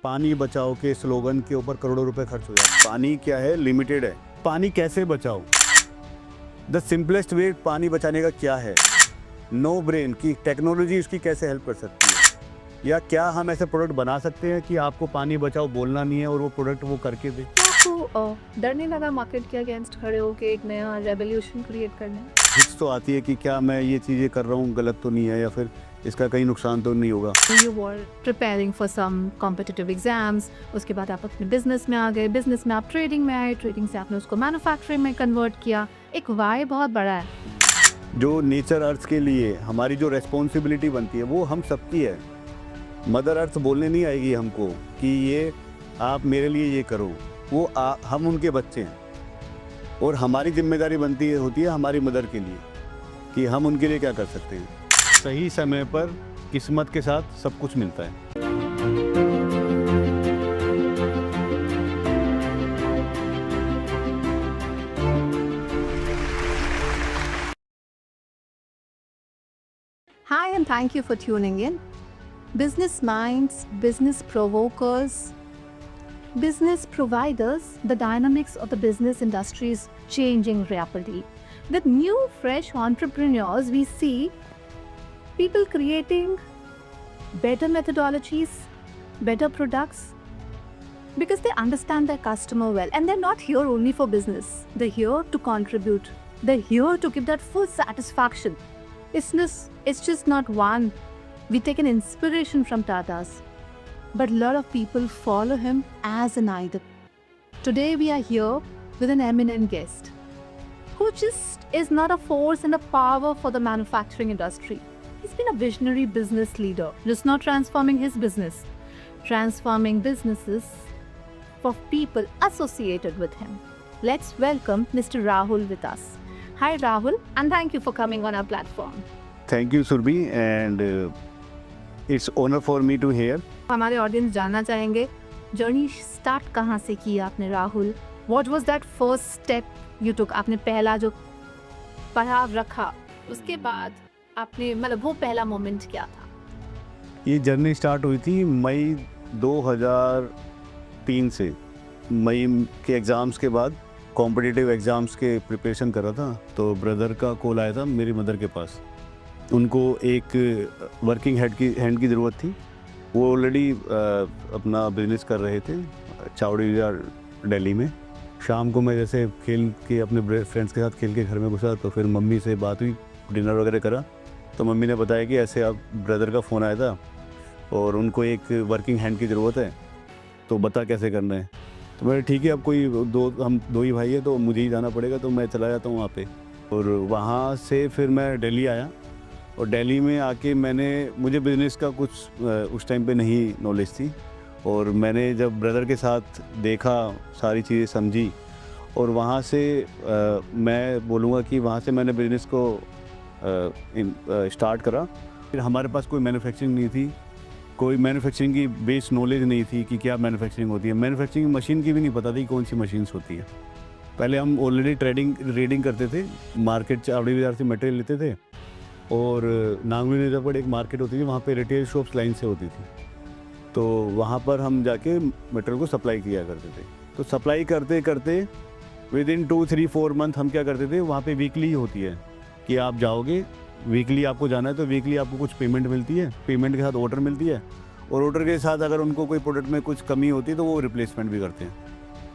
पानी बचाओ के स्लोगन के ऊपर करोड़ों रुपए खर्च हो जाते हैं। पानी क्या है, लिमिटेड है। पानी कैसे बचाओ, द सिंपलेस्ट वे पानी बचाने का क्या है, नो ब्रेन की टेक्नोलॉजी उसकी कैसे हेल्प कर सकती है, या क्या हम ऐसे प्रोडक्ट बना सकते हैं कि आपको पानी बचाओ बोलना नहीं है और वो प्रोडक्ट वो करके दे। आपको डर नहीं लगा मार्केट के अगेंस्ट खड़े होके एक नया रेवोल्यूशन क्रिएट करने? हिच तो आती है कि क्या मैं ये चीज़ें कर रहा हूँ गलत तो नहीं है, या फिर इसका कहीं नुकसान तो नहीं होगा। You were preparing for some competitive exams, उसके बाद आप अपने बिजनेस में आ गए, बिजनेस में आप ट्रेडिंग में आए, ट्रेडिंग से आपने उसको मैन्युफैक्चरिंग में कन्वर्ट किया। एक वाई बहुत बड़ा है। जो नेचर अर्थ के लिए हमारी जो रेस्पॉन्सिबिलिटी बनती है वो हम सबकी है। मदर अर्थ बोलने नहीं आएगी हमको कि ये आप मेरे लिए ये करो, वो हम उनके बच्चे हैं और हमारी जिम्मेदारी बनती होती है हमारी मदर के लिए कि हम उनके लिए क्या कर सकते हैं। सही समय पर किस्मत के साथ सब कुछ मिलता है। Hi and thank you for tuning in. Business minds, business provokers, business providers, the dynamics of the business industry is changing rapidly. With new, fresh entrepreneurs, we see people creating better methodologies, better products, because they understand their customer well. And they're not here only for business. They're here to contribute. They're here to give that full satisfaction. It's just not one. We take an inspiration from Tata's, but a lot of people follow him as an idol. Today we are here with an eminent guest who just is not a force and a power for the manufacturing industry. He's been a visionary business leader, just not transforming his business, transforming businesses for people associated with him. Let's welcome Mr. Rahul with us. Hi Rahul, and thank you for coming on our platform. Thank you Surbhi, and it's honor for me to hear. हमारे audience जानना चाहेंगे journey start कहाँ से की आपने Rahul? What was that first step you took? आपने पहला जो पड़ाव रखा उसके बाद आपने मतलब वो पहला मोमेंट क्या था? ये जर्नी स्टार्ट हुई थी मई 2003 से। मई के एग्ज़ाम्स के बाद कॉम्पिटिटिव एग्ज़ाम्स के प्रिपरेशन कर रहा था, तो ब्रदर का कॉल आया था मेरी मदर के पास। उनको एक वर्किंग हैंड की ज़रूरत थी। वो ऑलरेडी अपना बिजनेस कर रहे थे चावड़ी बाज़ार दिल्ली में। शाम को मैं जैसे खेल के अपने फ्रेंड्स के साथ खेल के घर में घुसा, तो फिर मम्मी से बात हुई, डिनर वगैरह करा, तो मम्मी ने बताया कि ऐसे आप ब्रदर का फ़ोन आया था और उनको एक वर्किंग हैंड की ज़रूरत है, तो बता कैसे करना है। तो मैंने ठीक है, अब हम दो ही भाई है तो मुझे ही जाना पड़ेगा, तो मैं चला जाता हूँ वहाँ पे। और वहाँ से फिर मैं दिल्ली आया, और दिल्ली में आके मुझे बिज़नेस का कुछ उस टाइम पे नहीं नॉलेज थी, और मैंने जब ब्रदर के साथ देखा, सारी चीज़ें समझी, और वहाँ से मैं बोलूँगा कि वहाँ से मैंने बिज़नेस को स्टार्ट करा। फिर हमारे पास कोई मैन्युफैक्चरिंग नहीं थी, कोई मैन्युफैक्चरिंग की बेस नॉलेज नहीं थी कि क्या मैन्युफैक्चरिंग होती है। मैन्युफैक्चरिंग मशीन की भी नहीं पता थी कौन सी मशीन्स होती है। पहले हम ऑलरेडी रीडिंग करते थे, मार्केट चावड़ी बाज़ार से मटेरियल लेते थे, और नांगली नेतापड़ एक मार्केट होती थी, वहाँ पे रिटेल शॉप्स लाइन से होती थी, तो वहाँ पर हम जाके मटेरियल को सप्लाई किया करते थे। तो सप्लाई करते करते विद इन 2-3-4 मंथ हम क्या करते थे, वहाँ पे वीकली होती है कि आप जाओगे, वीकली आपको जाना है, तो वीकली आपको कुछ पेमेंट मिलती है, पेमेंट के साथ ऑर्डर मिलती है, और ऑर्डर के साथ अगर उनको कोई प्रोडक्ट में कुछ कमी होती है तो वो रिप्लेसमेंट भी करते हैं।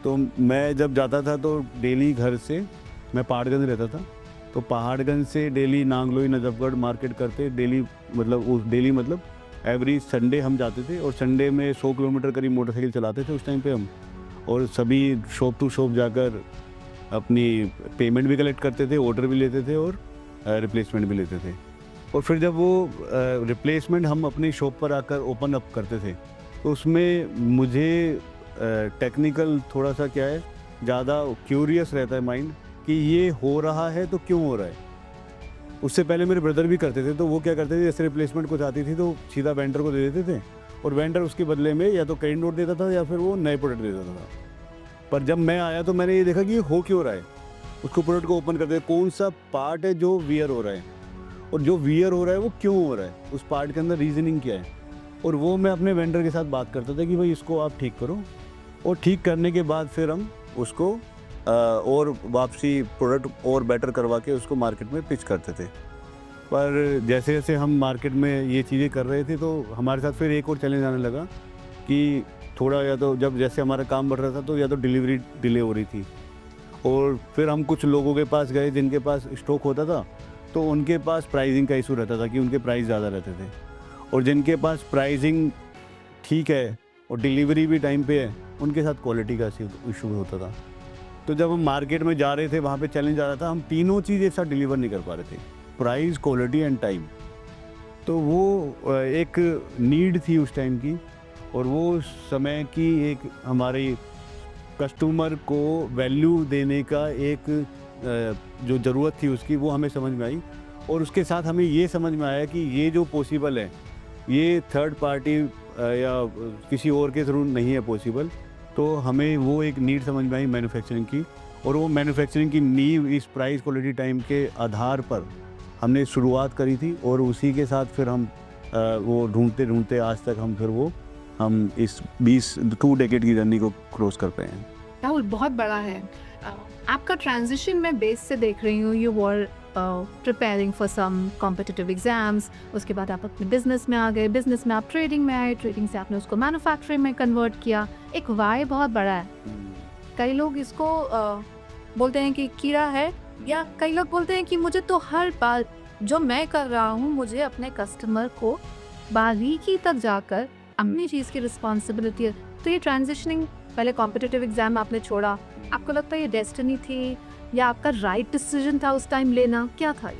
तो मैं जब जाता था तो डेली घर से, मैं पहाड़गंज रहता था, तो पहाड़गंज से डेली नांगलोई नजफगढ़ मार्केट करते, डेली मतलब एवरी संडे हम जाते थे, और संडे में 100 किलोमीटर करीब मोटरसाइकिल चलाते थे उस टाइम पे हम, और सभी शॉप टू शॉप जाकर अपनी पेमेंट भी कलेक्ट करते थे, ऑर्डर भी लेते थे और रिप्लेसमेंट भी लेते थे। और फिर जब वो रिप्लेसमेंट हम अपनी शॉप पर आकर ओपन अप करते थे, तो उसमें मुझे टेक्निकल थोड़ा सा क्या है, ज़्यादा क्यूरियस रहता है माइंड कि ये हो रहा है तो क्यों हो रहा है। उससे पहले मेरे ब्रदर भी करते थे, तो वो क्या करते थे, जैसे रिप्लेसमेंट कुछ आती थी तो सीधा वेंडर को दे देते थे, और वेंडर उसके बदले में या तो क्रेडिट नोट देता था या फिर वो नए प्रोडक्ट दे देता था। पर जब मैं आया तो मैंने ये देखा कि ये हो क्यों रहा है। उसको प्रोडक्ट को ओपन करते, कौन सा पार्ट है जो वियर हो रहा है, और जो वियर हो रहा है वो क्यों हो रहा है, उस पार्ट के अंदर रीजनिंग क्या है। और वो मैं अपने वेंडर के साथ बात करता था कि भाई इसको आप ठीक करो, और ठीक करने के बाद फिर हम उसको और वापसी प्रोडक्ट और बेटर करवा के उसको मार्केट में पिच करते थे। पर जैसे जैसे हम मार्केट में ये चीज़ें कर रहे थे तो हमारे साथ फिर एक और चैलेंज आने लगा कि थोड़ा, या तो जब जैसे हमारा काम बढ़ रहा था तो या तो डिलीवरी डिले हो रही थी, और फिर हम कुछ लोगों के पास गए जिनके पास स्टॉक होता था तो उनके पास प्राइसिंग का इशू रहता था कि उनके प्राइस ज़्यादा रहते थे, और जिनके पास प्राइसिंग ठीक है और डिलीवरी भी टाइम पे है उनके साथ क्वालिटी का इशू होता था। तो जब हम मार्केट में जा रहे थे वहाँ पे चैलेंज आ रहा था, हम तीनों चीज़ एक साथ डिलीवर नहीं कर पा रहे थे, प्राइस, क्वालिटी एंड टाइम। तो वो एक नीड थी उस टाइम की, और वो समय की एक हमारी कस्टमर को वैल्यू देने का एक जो ज़रूरत थी उसकी, वो हमें समझ में आई। और उसके साथ हमें ये समझ में आया कि ये जो पॉसिबल है ये थर्ड पार्टी या किसी और के थ्रू नहीं है पॉसिबल। तो हमें वो एक नीड समझ में आई मैन्युफैक्चरिंग की, और वो मैन्युफैक्चरिंग की नींव इस प्राइस, क्वालिटी, टाइम के आधार पर हमने शुरुआत करी थी, और उसी के साथ फिर हम वो ढूंढते ढूंढते आज तक हम इस 2 डेकेड की जर्नी को क्रॉस कर पाए हैं। राहुल, बहुत बड़ा है आपका ट्रांजिशन। मैं बेस से देख रही हूँ, you were preparing for some competitive exams, उसके बाद आप अपने बिजनेस में आ गए, बिजनेस में आप ट्रेडिंग में आए, ट्रेडिंग से आपने उसको मैन्युफैक्चरिंग में कन्वर्ट किया। एक वाई बहुत बड़ा है। कई लोग इसको बोलते हैं कि कीड़ा है, या कई लोग बोलते हैं कि मुझे तो हर बार जो मैं कर रहा हूँ मुझे अपने कस्टमर को बारीकी तक जाकर अपनी चीज़ की रिस्पॉन्सिबिलिटी है। तो ये ट्रांजिशनिंग, पहले कॉम्पिटिटिव एग्जाम आपने छोड़ा, आपको लगता है ये डेस्टिनी थी या आपका राइट डिसीजन था उस टाइम लेना, क्या था ये?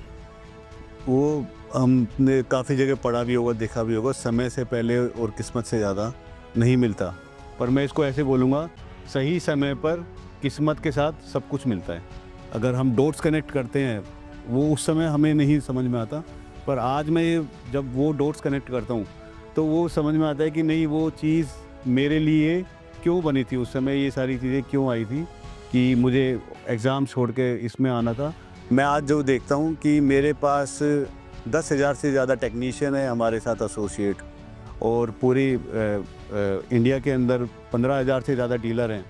वो हमने काफ़ी जगह पढ़ा भी होगा, देखा भी होगा, समय से पहले और किस्मत से ज़्यादा नहीं मिलता। पर मैं इसको ऐसे बोलूँगा, सही समय पर किस्मत के साथ सब कुछ मिलता है। अगर हम डॉट्स कनेक्ट करते हैं, वो उस समय हमें नहीं समझ में आता, पर आज मैं जब वो डॉट्स कनेक्ट करता हूँ तो वो समझ में आता है कि नहीं, वो चीज़ मेरे लिए क्यों बनी थी, उस समय ये सारी चीज़ें क्यों आई थी कि मुझे एग्ज़ाम छोड़ के इसमें आना था। मैं आज जो देखता हूँ कि मेरे पास 10,000 से ज़्यादा टेक्नीशियन है हमारे साथ एसोसिएट, और पूरी इंडिया के अंदर 15,000 से ज़्यादा डीलर हैं,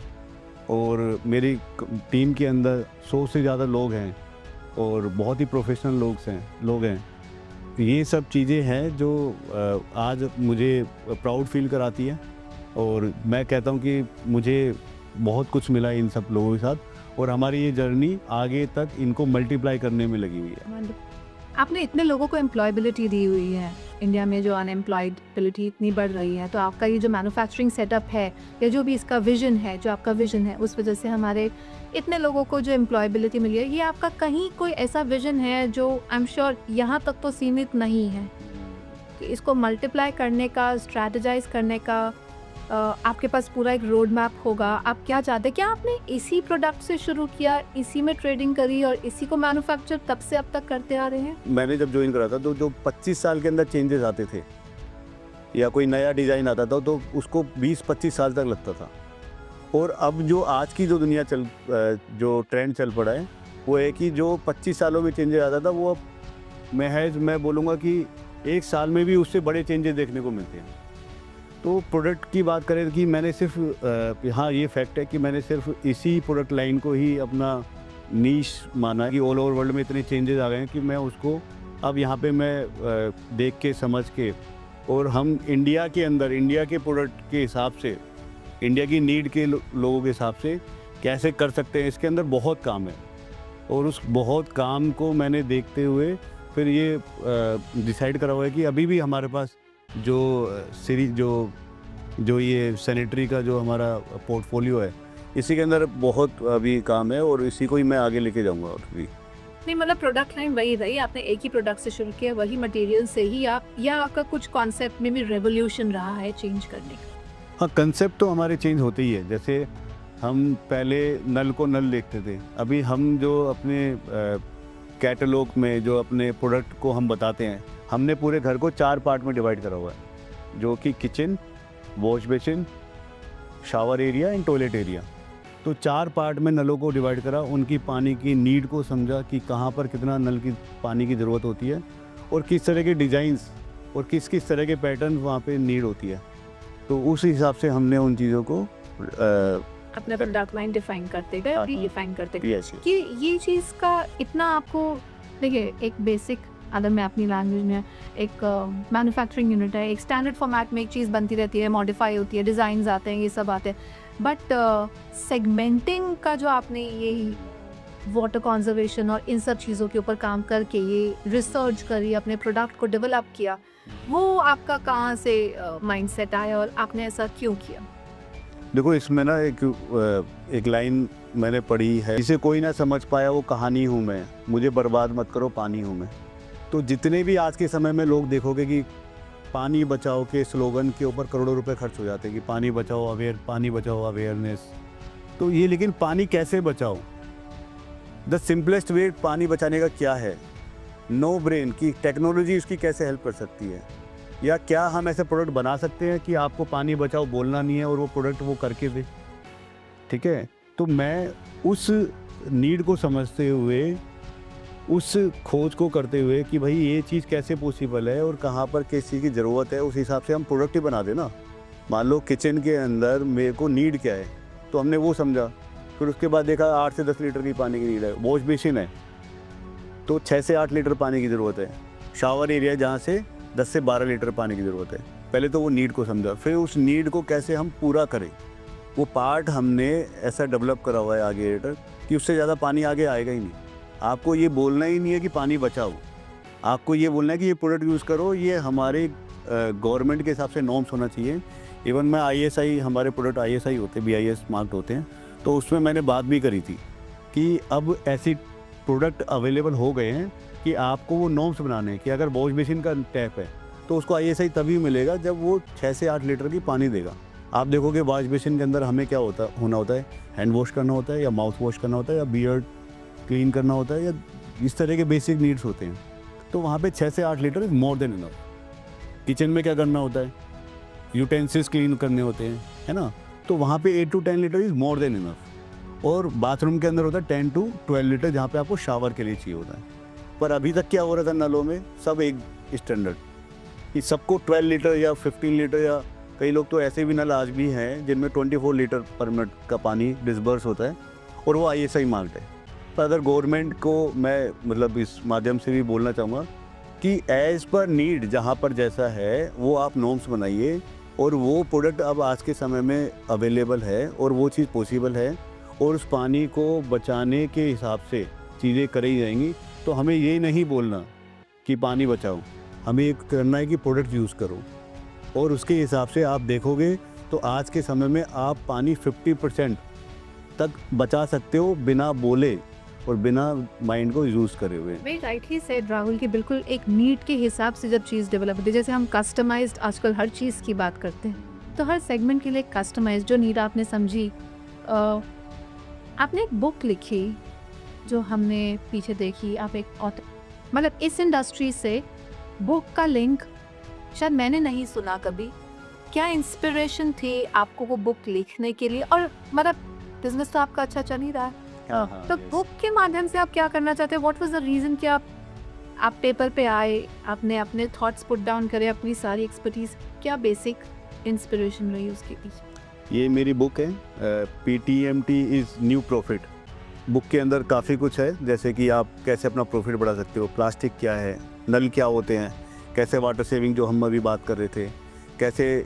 और मेरी टीम के अंदर 100 से ज़्यादा लोग हैं, और बहुत ही प्रोफेशनल लोग हैं। ये सब चीज़ें हैं जो आज मुझे प्राउड फील कराती है, और मैं कहता हूँ कि मुझे बहुत कुछ मिला इन सब लोगों के साथ, और हमारी ये जर्नी आगे तक इनको मल्टीप्लाई करने में लगी हुई है। आपने इतने लोगों को एम्प्लॉयबिलिटी दी हुई है, इंडिया में जो अनएम्प्लॉयबिलिटी इतनी बढ़ रही है, तो आपका ये जो मैन्युफैक्चरिंग सेटअप है या जो भी इसका विजन है, जो आपका विजन है, उस वजह से हमारे इतने लोगों को जो एम्प्लॉयबिलिटी मिली है, ये आपका कहीं कोई ऐसा विजन है जो आई एम श्योर यहाँ तक तो सीमित नहीं है, कि इसको मल्टीप्लाई करने का, स्ट्रैटेजाइज करने का आपके पास पूरा एक रोड मैप होगा। आप क्या चाहते हैं? क्या आपने इसी प्रोडक्ट से शुरू किया, इसी में ट्रेडिंग करी और इसी को मैन्युफैक्चर तब से अब तक करते आ रहे हैं? मैंने जब ज्वाइन करा था तो जो 25 साल के अंदर चेंजेस आते थे या कोई नया डिज़ाइन आता था तो उसको 20-25 साल तक लगता था, और अब जो आज की जो दुनिया जो ट्रेंड चल पड़ा है वो है कि जो 25 सालों में चेंजेस आता था वो अब मैं बोलूँगा कि 1 साल में भी उससे बड़े चेंजेस देखने को मिलते हैं। तो प्रोडक्ट की बात करें कि मैंने सिर्फ हाँ, ये फैक्ट है कि मैंने सिर्फ इसी प्रोडक्ट लाइन को ही अपना नीश माना कि ऑल ओवर वर्ल्ड में इतने चेंजेस आ गए हैं कि मैं उसको अब यहाँ पे मैं देख के समझ के, और हम इंडिया के अंदर इंडिया के प्रोडक्ट के हिसाब से, इंडिया की नीड के लोगों के हिसाब से कैसे कर सकते हैं, इसके अंदर बहुत काम है। और उस बहुत काम को मैंने देखते हुए फिर ये डिसाइड करा हुआ है कि अभी भी हमारे पास जो सीरीज जो ये सैनिटरी का जो हमारा पोर्टफोलियो है, इसी के अंदर बहुत अभी काम है, और इसी को ही मैं आगे लेके जाऊंगा। और भी नहीं, मतलब प्रोडक्ट लाइन वही रही, आपने एक ही प्रोडक्ट से शुरू किया, वही मटेरियल से ही, या आपका कुछ कॉन्सेप्ट में भी रेवोल्यूशन रहा है चेंज करने का? हाँ, कंसेप्ट तो हमारे चेंज होते ही है। जैसे हम पहले नल को नल देखते थे, अभी हम जो अपने कैटलॉग में जो अपने प्रोडक्ट को हम बताते हैं, हमने पूरे घर को 4 पार्ट में डिवाइड करा हुआ है, जो कि kitchen, wash basin, shower area and toilet area. तो 4 पार्ट में नलों को डिवाइड करा, उनकी पानी की नीड को समझा कि कहाँ पर कितना नल की पानी की ज़रूरत होती है, और किस तरह के डिज़ाइंस और किस किस तरह के पैटर्न वहाँ पे नीड होती है। तो उस हिसाब से हमने उन चीज़ों को अपना प्रोडक्ट लाइन डिफाइन करते गए और डिफाइन करते गए यस कि ये चीज़ का इतना आपको, देखिए एक बेसिक, अगर मैं अपनी लैंग्वेज में, एक मैन्युफैक्चरिंग यूनिट है, एक स्टैंडर्ड फॉर्मेट में एक चीज़ बनती रहती है, मॉडिफाई होती है, डिज़ाइंस आते हैं, ये सब आते हैं, बट सेगमेंटिंग का जो आपने ये वाटर कंजर्वेशन और इन सब चीज़ों के ऊपर काम करके ये रिसर्च करी, अपने प्रोडक्ट को डेवलप किया, वो आपका कहाँ से माइंडसेट आया और आपने ऐसा क्यों किया? देखो इसमें ना एक लाइन मैंने पढ़ी है, जिसे कोई ना समझ पाया वो कहानी हूँ मैं, मुझे बर्बाद मत करो पानी हूँ मैं। तो जितने भी आज के समय में लोग देखोगे कि पानी बचाओ के स्लोगन के ऊपर करोड़ों रुपए खर्च हो जाते हैं कि पानी बचाओ अवेयरनेस। तो ये, लेकिन पानी कैसे बचाओ? द सिंपलेस्ट वे पानी बचाने का क्या है? नो ब्रेन की टेक्नोलॉजी उसकी कैसे हेल्प कर सकती है, या क्या हम ऐसे प्रोडक्ट बना सकते हैं कि आपको पानी बचाओ बोलना नहीं है और वो प्रोडक्ट वो करके दे। ठीक है, तो मैं उस नीड को समझते हुए, उस खोज को करते हुए कि भाई ये चीज़ कैसे पॉसिबल है और कहाँ पर किस चीज़ की ज़रूरत है, उस हिसाब से हम प्रोडक्ट ही बना देना। मान लो किचन के अंदर मेरे को नीड क्या है, तो हमने वो समझा। फिर उसके बाद देखा 8 से 10 लीटर की पानी की नीड है, वॉश बेसिन है तो 6 से 8 लीटर पानी की ज़रूरत है, शावर एरिया जहाँ से 10 से 12 लीटर पानी की ज़रूरत है। पहले तो वो नीड को समझा, फिर उस नीड को कैसे हम पूरा करें, वो पार्ट हमने ऐसा डेवलप करा हुआ है आगे एडिटर कि उससे ज़्यादा पानी आगे आएगा ही नहीं। आपको ये बोलना ही नहीं है कि पानी बचाओ, आपको ये बोलना है कि ये प्रोडक्ट यूज़ करो, ये हमारे गवर्नमेंट के हिसाब से नॉर्म्स होना चाहिए। इवन मैं ISI, हमारे प्रोडक्ट ISI होते हैं, BIS मार्क्ड होते हैं, तो उसमें मैंने बात भी करी थी कि अब ऐसी प्रोडक्ट अवेलेबल हो गए हैं कि आपको वो नॉर्म्स बनाने हैं कि अगर वॉश बेसिन का टैप है तो उसको ISI तभी मिलेगा जब वो 6 से 8 लीटर की पानी देगा। आप देखोगे वॉश बेसिन के अंदर हमें क्या होना होता है, हैंड वॉश करना होता है या माउथ वॉश करना होता है या बियर्ड क्लीन करना होता है या इस तरह के बेसिक नीड्स होते हैं। तो वहाँ पे 6 से 8 litre is more than enough. Kitchen में क्या करना होता है, यूटेंसिल्स क्लीन करने होते हैं, है ना, तो वहाँ पे 8 to 10 litre is more than enough. और बाथरूम के अंदर होता है 10 to 12 लीटर, जहाँ पे आपको शावर के लिए चाहिए होता है। पर अभी तक क्या हो रहा था नलों में, सब एक स्टैंडर्ड कि सबको 12 लीटर या 15 लीटर, या कई लोग तो ऐसे भी नल आज भी हैं जिनमें 24 लीटर पर मिनट का पानी डिस्बर्स होता है और वो ISI मार्क्ड है। पर अगर गवर्नमेंट को मैं मतलब इस माध्यम से भी बोलना चाहूँगा कि एज़ पर नीड जहाँ पर जैसा है वो आप नॉर्म्स बनाइए, और वो प्रोडक्ट अब आज के समय में अवेलेबल है और वो चीज़ पॉसिबल है, और उस पानी को बचाने के हिसाब से चीज़ें करी जाएंगी। तो हमें ये नहीं बोलना कि पानी बचाओ, हमें ये करना है कि प्रोडक्ट यूज़ करो, और उसके हिसाब से आप देखोगे तो आज के समय में आप पानी 50% तक बचा सकते हो बिना बोले और बिना माइंड को यूज़ करे हुए। वेरी राइटली सेड राहुल, कि बिल्कुल एक नीड के हिसाब से जब चीज़ डेवलप होती है, जैसे हम कस्टमाइज्ड आजकल हर चीज़ की बात करते हैं, तो हर सेगमेंट के लिए कस्टमाइज्ड जो नीड आपने समझी। आपने एक बुक लिखी जो हमने पीछे देखी, आप एक ऑथर, मतलब इस इंडस्ट्री से बुक का लिंक शायद मैंने नहीं सुना कभी। क्या इंस्पिरेशन थी आपको वो बुक लिखने के लिए? और मतलब बिजनेस तो आपका अच्छा चल ही रहा है, तो बुक के माध्यम से आप क्या करना चाहते हैं? व्हाट वाज द रीज़न कि आप पेपर पे आए, आपने अपने थॉट्स पुट डाउन करे, अपनी सारी एक्सपर्टीज, क्या बेसिक इंस्पिरेशन रही उसके पीछे? ये मेरी बुक है, PTMT is new profit. Book के अंदर काफ़ी कुछ है, जैसे कि आप कैसे अपना प्रॉफिट बढ़ा सकते हो, प्लास्टिक क्या है, नल क्या होते हैं, कैसे वाटर सेविंग जो हम अभी बात कर रहे थे, कैसे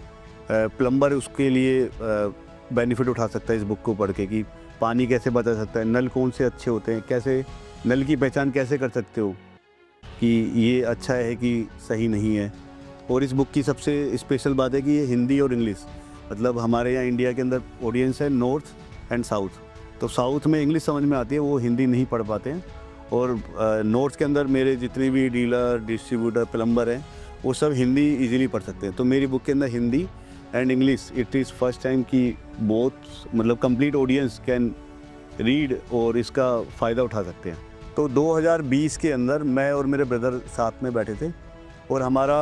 प्लम्बर उसके लिए बेनिफिट उठा सकता है इस बुक को पढ़ के, कि पानी कैसे बचा सकता है, नल कौन से अच्छे होते हैं, कैसे नल की पहचान कैसे कर सकते हो कि ये अच्छा है कि सही नहीं है। और इस बुक की सबसे स्पेशल बात है कि ये हिंदी और इंग्लिश, मतलब हमारे यहाँ इंडिया के अंदर ऑडियंस है नॉर्थ एंड साउथ, तो साउथ में इंग्लिश समझ में आती है, वो हिंदी नहीं पढ़ पाते हैं, और नॉर्थ के अंदर मेरे जितने भी डीलर, डिस्ट्रीब्यूटर, प्लम्बर हैं, वो सब हिंदी इजीली पढ़ सकते हैं। तो मेरी बुक के अंदर Hindi and English, it is first time कि बोथ मतलब कंप्लीट ऑडियंस कैन रीड और इसका फ़ायदा उठा सकते हैं। तो 2020 के अंदर मैं और मेरे ब्रदर साथ में बैठे थे और हमारा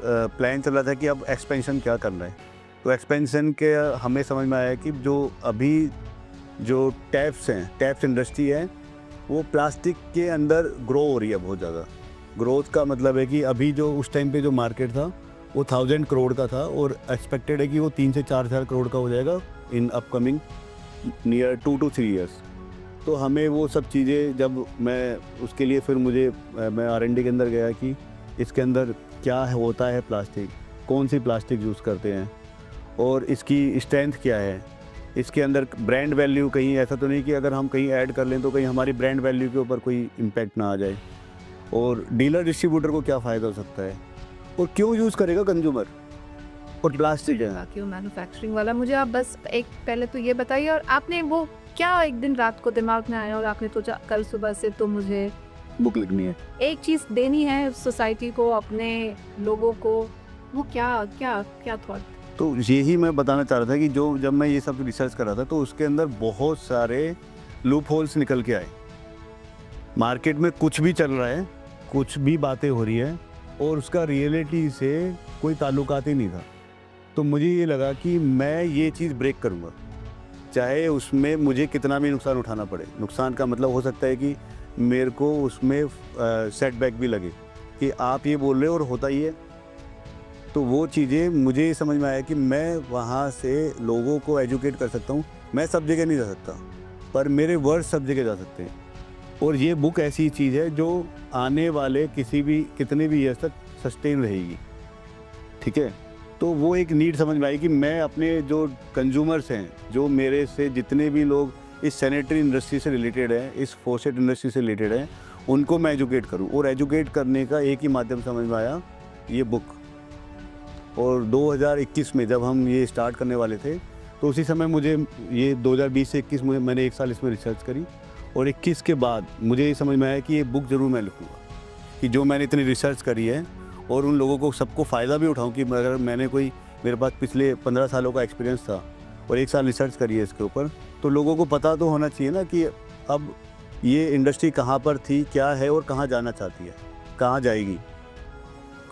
प्लान चल रहा था कि अब एक्सपेंशन क्या करना है। तो एक्सपेंशन के हमें समझ में आया कि जो अभी जो टैप्स हैं, टैप्स इंडस्ट्री है, वो प्लास्टिक के अंदर ग्रो हो रही है बहुत ज़्यादा। ग्रोथ का मतलब है कि अभी जो उस टाइम पे जो मार्केट था वो 1000 करोड़ का था और एक्सपेक्टेड है कि वो 3 से 4,000 करोड़ का हो जाएगा in upcoming near 2 to 3 years. तो हमें वो सब चीज़ें जब मैं उसके लिए फिर मैं R&D के अंदर गया कि इसके अंदर क्या होता है प्लास्टिक, कौन सी प्लास्टिक यूज़ करते हैं और इसकी स्ट्रेंथ क्या है, इसके अंदर ब्रांड वैल्यू कहीं ऐसा तो नहीं कि अगर हम कहीं ऐड कर लें तो कहीं हमारी ब्रांड वैल्यू के ऊपर कोई इम्पैक्ट ना आ जाए, और डीलर डिस्ट्रीब्यूटर को क्या फ़ायदा हो सकता है और क्यों यूज़ करेगा कंज्यूमर और प्लास्टिक है। क्यों मैन्युफैक्चरिंग वाला, मुझे आप बस एक पहले तो ये बताइए, और आपने वो क्या एक दिन रात को दिमाग में आया और आपने सोचा कल सुबह से तो मुझे बुक लिखनी है, एक चीज़ देनी है सोसाइटी को, अपने लोगों को, वो क्या क्या क्या थॉट? तो यही मैं बताना चाह रहा था कि जब मैं ये सब रिसर्च कर रहा था तो उसके अंदर बहुत सारे लूप होल्स निकल के आए। मार्केट में कुछ भी चल रहा है, कुछ भी बातें हो रही है और उसका रियलिटी से कोई ताल्लुकात ही नहीं था। तो मुझे ये लगा कि मैं ये चीज़ ब्रेक करूँगा, चाहे उसमें मुझे कितना भी नुकसान उठाना पड़े। नुकसान का मतलब हो सकता है कि मेरे को उसमें सेटबैक भी लगे कि आप ये बोल रहे हो और होता ही है। तो वो चीज़ें मुझे समझ में आया कि मैं वहाँ से लोगों को एजुकेट कर सकता हूँ। मैं सब जगह नहीं जा सकता, पर मेरे वर्ड्स सब जगह जा सकते हैं। और ये बुक ऐसी चीज़ है जो आने वाले कितने भी ईयर्स तक सस्टेन रहेगी, ठीक है। तो वो एक नीड समझ में आई कि मैं अपने जो कंज्यूमर्स हैं, जो मेरे से जितने भी लोग इस सैनिटरी इंडस्ट्री से रिलेटेड है, इस फॉसेट इंडस्ट्री से रिलेटेड है, उनको मैं एजुकेट करूं। और एजुकेट करने का एक ही माध्यम समझ में आया, ये बुक। और 2021 में जब हम ये स्टार्ट करने वाले थे तो उसी समय मुझे ये 2020 से 21 में मैंने 1 साल इसमें रिसर्च करी और 21 के बाद मुझे ये समझ में आया कि ये बुक ज़रूर मैं लिखूँगा, कि जो मैंने इतनी रिसर्च करी है और उन लोगों को सबको फ़ायदा भी उठाऊँ। कि अगर मेरे पास पिछले 15 सालों का एक्सपीरियंस था और 1 साल रिसर्च करी है इसके ऊपर, तो लोगों को पता तो होना चाहिए ना कि अब ये इंडस्ट्री कहाँ पर थी, क्या है और कहाँ जाना चाहती है, कहाँ जाएगी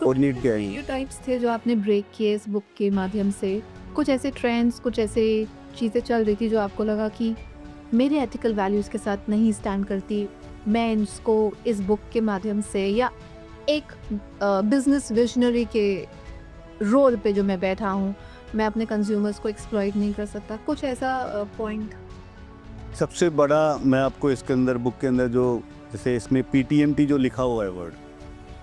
और नीड क्या है। ये टाइप्स थे जो आपने ब्रेक किए इस बुक के माध्यम से। कुछ ऐसे ट्रेंड्स, कुछ ऐसे चीज़ें चल रही थी जो आपको लगा कि मेरे एथिकल वैल्यूज़ के साथ नहीं स्टैंड करती, मैं इसको इस बुक के माध्यम से, या एक बिजनेस विजनरी के रोल पे जो मैं बैठा हूँ, मैं अपने कंज्यूमर्स को एक्सप्लॉइट नहीं कर सकता, कुछ ऐसा पॉइंट? सबसे बड़ा मैं आपको इसके अंदर बुक के अंदर जैसे इसमें PTMT जो लिखा हुआ है वर्ड,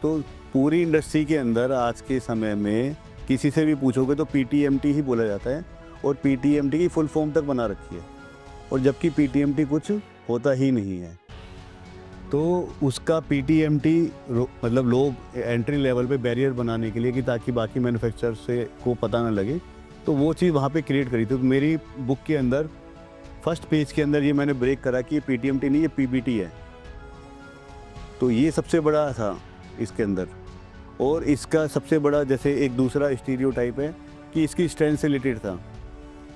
तो पूरी इंडस्ट्री के अंदर आज के समय में किसी से भी पूछोगे तो PTMT ही बोला जाता है और PTMT की फुल फॉर्म तक बना रखी है, और जबकि PTMT कुछ होता ही नहीं है। तो उसका PTMT मतलब लोग एंट्री लेवल पे बैरियर बनाने के लिए कि ताकि बाकी मैन्युफैक्चरर से को पता ना लगे, तो वो चीज़ वहाँ पे क्रिएट करी। तो मेरी बुक के अंदर फर्स्ट पेज के अंदर ये मैंने ब्रेक करा कि ये PTMT नहीं, ये PBT है। तो ये सबसे बड़ा था इसके अंदर। और इसका सबसे बड़ा जैसे एक दूसरा स्टीरियोटाइप है कि इसकी स्ट्रेंथ से रिलेटेड था,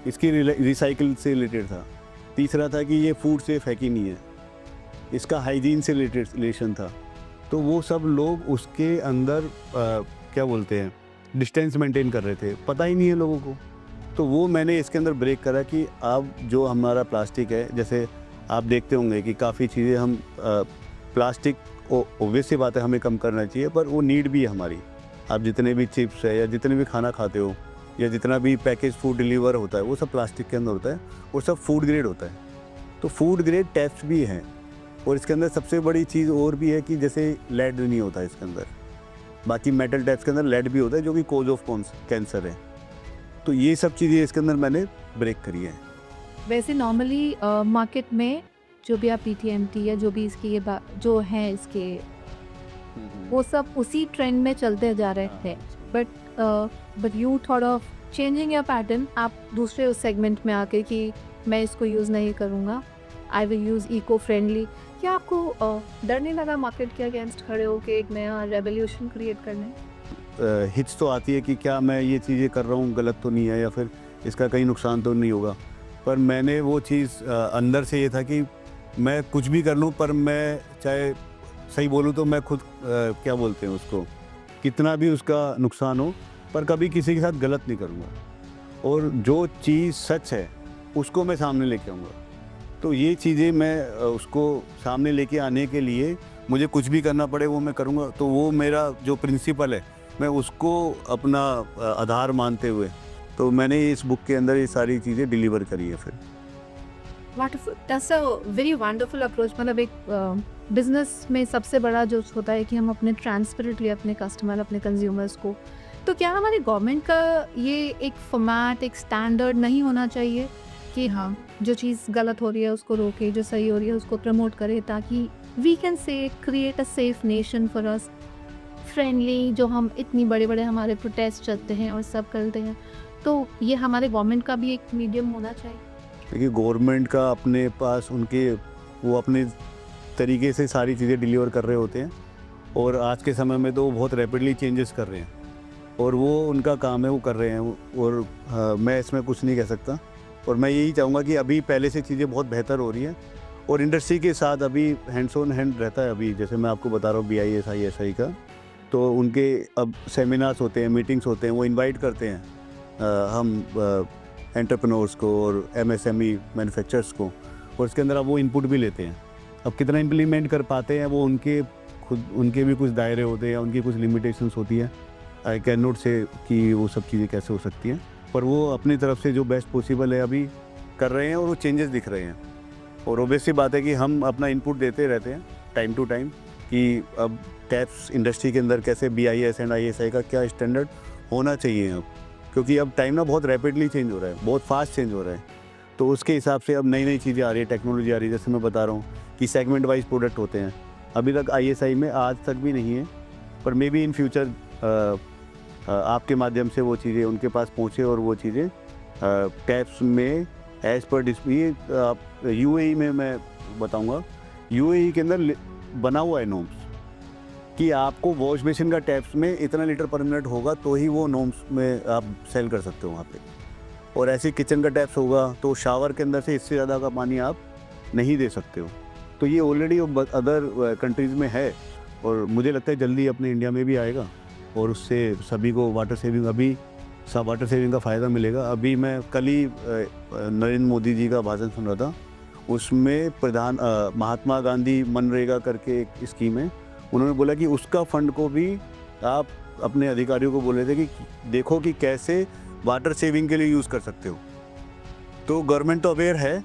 इसकी रिसाइकिल से रिलेटेड था। तीसरा था कि ये फूड सेफ है कि नहीं है, इसका हाइजीन से रिलेटेड रिलेशन था। तो वो सब लोग उसके अंदर क्या बोलते हैं, डिस्टेंस मेंटेन कर रहे थे, पता ही नहीं है लोगों को। तो वो मैंने इसके अंदर ब्रेक करा कि अब जो हमारा प्लास्टिक है, जैसे आप देखते होंगे कि काफ़ी चीज़ें हम प्लास्टिक ऑब्वियस सी बात है हमें कम करना चाहिए, पर वो नीड भी है हमारी। आप जितने भी चिप्स है या जितने भी खाना खाते हो या जितना भी पैकेज फूड डिलीवर होता है वो सब प्लास्टिक के अंदर होता है और सब फूड ग्रेड होता है। तो फूड ग्रेड टेस्ट भी हैं, और इसके अंदर सबसे बड़ी चीज़ और भी है कि जैसे लेड नहीं होता इसके अंदर, बाकी मेटल टैप्स के अंदर लेड भी होता है जो कि कोज ऑफ कैंसर है। तो ये सब चीज़ें इसके अंदर मैंने ब्रेक करी है। वैसे नॉर्मली मार्केट में जो भी आप PTMT या जो भी इसकी ये जो है इसके, वो सब उसी ट्रेंड में चलते जा रहे थे, but you thought of changing your pattern. आप दूसरे उस सेगमेंट में आके कि मैं इसको यूज़ नहीं करूँगा, I will use eco friendly. क्या आपको डर नहीं लगा मार्केट के अगेंस्ट खड़े होकर एक नया रेवोल्यूशन क्रिएट करने? हिच तो आती है कि क्या मैं ये चीज़ें कर रहा हूँ गलत तो नहीं है, या फिर इसका कहीं नुकसान तो नहीं होगा। पर मैंने वो चीज़ अंदर से ये था कि मैं कुछ भी कर लूँ, पर मैं चाहे सही बोलूँ तो मैं खुद क्या बोलते हैं उसको, कितना भी उसका नुकसान हो, पर कभी किसी के साथ गलत नहीं करूँगा, और जो चीज़ सच है उसको मैं सामने लेके आऊँगा। तो ये चीज़ें मैं उसको सामने लेके आने के लिए मुझे कुछ भी करना पड़े वो मैं करूँगा। तो वो मेरा जो प्रिंसिपल है मैं उसको अपना आधार मानते हुए तो मैंने इस बुक के अंदर ये सारी चीज़ें डिलीवर करी है फिर। Wonderful, that's a very wonderful approach. मतलब एक बिजनेस में सबसे बड़ा जो होता है कि हम अपने ट्रांसपेरेंटली अपने कस्टमर, अपने कंज्यूमर्स को, तो क्या हमारी गवर्नमेंट का ये एक फॉर्मेट, एक स्टैंडर्ड नहीं होना चाहिए कि हाँ, जो चीज़ गलत हो रही है उसको रोके, जो सही हो रही है उसको प्रमोट करे, ताकि we can say create a safe nation for us, friendly, जो हम इतनी बड़े बड़े हमारे प्रोटेस्ट चलते हैं और सब करते हैं, तो ये हमारे गवर्नमेंट का भी एक मीडियम होना चाहिए। देखिए गवर्नमेंट का अपने पास उनके वो अपने तरीके से सारी चीज़ें डिलीवर कर रहे होते हैं और आज के समय में तो वो बहुत रैपिडली चेंजेस कर रहे हैं और वो उनका काम है, वो कर रहे हैं और मैं इसमें कुछ नहीं कह सकता। और मैं यही चाहूँगा कि अभी पहले से चीज़ें बहुत बेहतर हो रही हैं और इंडस्ट्री के साथ अभी हैंड्स ऑन हैंड रहता है। अभी जैसे मैं आपको बता रहा हूँ BIS ISI का, तो उनके अब सेमिनार्स होते हैं, मीटिंग्स होते हैं, वो इनवाइट करते हैं हम एंटरप्रेन्योर्स को और MSME मैन्युफैक्चरर्स को, और इसके अंदर अब वो इनपुट भी लेते हैं। अब कितना इम्प्लीमेंट कर पाते हैं वो उनके भी कुछ दायरे होते हैं, उनकी कुछ लिमिटेशंस होती है। आई कैन नॉट से कि वो सब चीज़ें कैसे हो सकती हैं, पर वो अपनी तरफ से जो बेस्ट पॉसिबल है अभी कर रहे हैं और वो चेंजेस दिख रहे हैं। और ऑब्वियस सी बात है कि हम अपना इनपुट देते रहते हैं टाइम टू टाइम कि अब टैप्स इंडस्ट्री के अंदर कैसे BIS एंड ISI का क्या स्टैंडर्ड होना चाहिए अब, क्योंकि अब टाइम ना बहुत रैपिडली चेंज हो रहा है, बहुत फास्ट चेंज हो रहा है। तो उसके हिसाब से अब नई नई चीज़ें आ रही है, टेक्नोलॉजी आ रही है। जैसे मैं बता रहा हूँ कि सेगमेंट वाइज प्रोडक्ट होते हैं, अभी तक ISI में आज तक भी नहीं है, पर मे बी इन फ्यूचर आपके माध्यम से वो चीज़ें उनके पास पहुँचे और वो चीज़ें टैप्स में एज पर डिस्प्ले। UAE में मैं बताऊँगा, UAE के अंदर बना हुआ है नॉर्म्स कि आपको वॉश बेसिन का टैप्स में इतना लीटर पर मिनट होगा तो ही वो नॉर्म्स में आप सेल कर सकते हो वहाँ पे। और ऐसे किचन का टैप्स होगा तो शावर के अंदर से इससे ज़्यादा का पानी आप नहीं दे सकते हो। तो ये ऑलरेडी अदर कंट्रीज़ में है और मुझे लगता है जल्दी अपने इंडिया में भी आएगा और उससे सभी को वाटर सेविंग का फ़ायदा मिलेगा। अभी मैं कल ही नरेंद्र मोदी जी का भाषण सुन रहा था, उसमें महात्मा गांधी मनरेगा करके एक स्कीम है, उन्होंने बोला कि उसका फंड को भी आप अपने अधिकारियों को बोल रहे थे कि देखो कि कैसे वाटर सेविंग के लिए यूज़ कर सकते हो। तो गवर्नमेंट तो अवेयर है,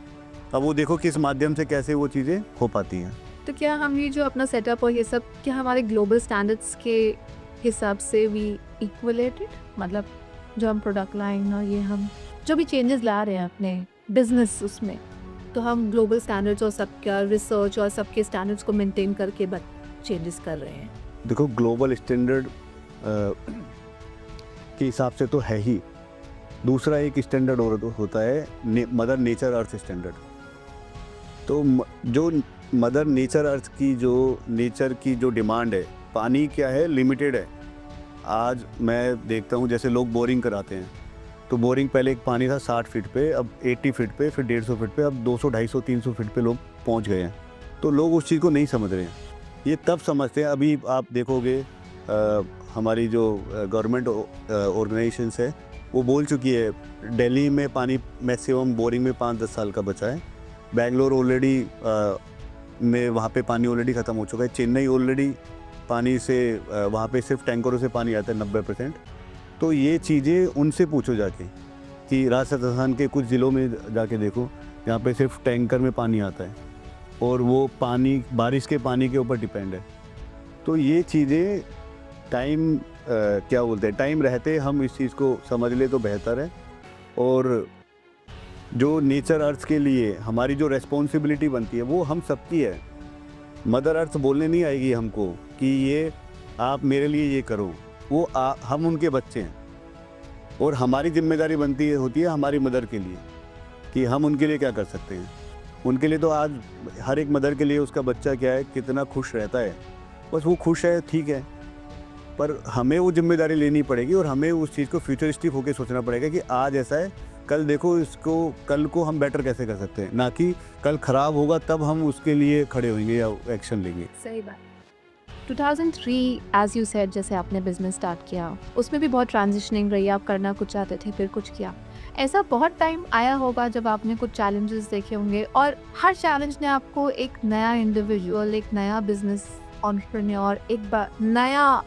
अब वो देखो किस माध्यम से कैसे वो चीज़ें हो पाती हैं। तो क्या हम ये जो अपना सेटअप और ये सब, क्या हमारे ग्लोबल स्टैंडर्ड्स के हिसाब से भी इक्वलेटेड, मतलब जो हम प्रोडक्ट लाइन और ये हम जो भी चेंजेस ला रहे हैं अपने बिजनेस उसमें, तो हम ग्लोबल स्टैंडर्ड्स और सबका रिसर्च और सबके स्टैंडर्ड्स को मेंटेन करके चेंजेस कर रहे हैं? देखो ग्लोबल स्टैंडर्ड के हिसाब से तो है ही, दूसरा एक स्टैंडर्ड और होता है मदर नेचर अर्थ स्टैंडर्ड। तो जो मदर नेचर अर्थ की जो डिमांड है, पानी क्या है, लिमिटेड है। आज मैं देखता हूँ जैसे लोग बोरिंग कराते हैं, तो बोरिंग पहले एक पानी था 60 फीट पे, अब 80 फीट पे, फिर 150 फीट पे, अब 200, 250, 300 फीट पे लोग पहुँच गए हैं। तो लोग उस चीज़ को नहीं समझ रहे हैं, ये तब समझते हैं। अभी आप देखोगे हमारी जो गवर्नमेंट ऑर्गेनाइजेशंस है वो बोल चुकी है दिल्ली में पानी मैक्सिमम बोरिंग में 5-10 साल का बचा है, बेंगलोर ऑलरेडी में वहाँ पे पानी ऑलरेडी ख़त्म हो चुका है, चेन्नई ऑलरेडी पानी से वहाँ पे सिर्फ टैंकरों से पानी आता है 90%। तो ये चीज़ें उनसे पूछो जाके कि राजस्थान के कुछ ज़िलों में जाके देखो, यहाँ पे सिर्फ टैंकर में पानी आता है और वो पानी बारिश के पानी के ऊपर डिपेंड है। तो ये चीज़ें टाइम क्या बोलते हैं, टाइम रहते हम इस चीज़ को समझ ले तो बेहतर है। और जो नेचर अर्थ के लिए हमारी जो रेस्पॉन्सिबिलिटी बनती है वो हम सबकी है। मदर अर्थ बोलने नहीं आएगी हमको कि ये आप मेरे लिए ये करो, वो हम उनके बच्चे हैं और हमारी जिम्मेदारी बनती होती है हमारी मदर के लिए कि हम उनके लिए क्या कर सकते हैं। उनके लिए तो आज हर एक मदर के लिए उसका बच्चा क्या है, कितना खुश रहता है, बस वो खुश है, ठीक है। पर हमें वो जिम्मेदारी लेनी पड़ेगी और हमें उस चीज़ को फ्यूचरिस्टिक होकर सोचना पड़ेगा कि आज ऐसा है, कल देखो इसको, कल को हम बेटर कैसे कर सकते हैं, ना कि कल ख़राब होगा तब हम उसके लिए खड़े होंगे या एक्शन लेंगे। सही बात। 2003 एज यू सेड, जैसे आपने बिजनेस स्टार्ट किया, उसमें भी बहुत ट्रांजिशनिंग रही, आप करना कुछ चाहते थे फिर कुछ किया। ऐसा बहुत टाइम आया होगा जब आपने कुछ चैलेंजेस देखे होंगे और हर चैलेंज ने आपको एक नया इंडिविजुअल, एक नया बिजनेस एंटरप्रेन्योर, एक नया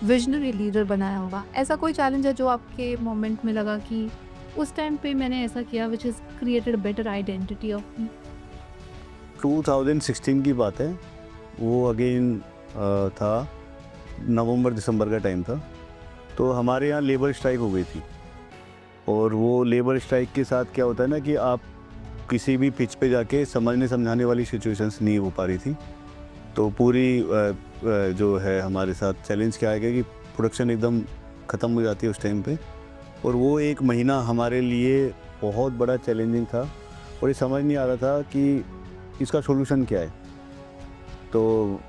विजनरी लीडर बनाया होगा, ऐसा कोई चैलेंज है जो आपके मोमेंट में लगा कि उस टाइम पे मैंने ऐसा किया which is created better identity of me? 2016 की बात है, वो अगेन था नवंबर दिसंबर का टाइम था। तो हमारे यहाँ लेबर स्ट्राइक हो गई थी, और वो लेबर स्ट्राइक के साथ क्या होता है ना कि आप किसी भी पिच पे जाके समझने समझाने वाली सिचुएशंस नहीं हो पा रही थी। तो पूरी जो है हमारे साथ चैलेंज क्या आएगा कि प्रोडक्शन एकदम ख़त्म हो जाती है उस टाइम पे, और वो एक महीना हमारे लिए बहुत बड़ा चैलेंजिंग था, और ये समझ नहीं आ रहा था कि इसका सॉल्यूशन क्या है। तो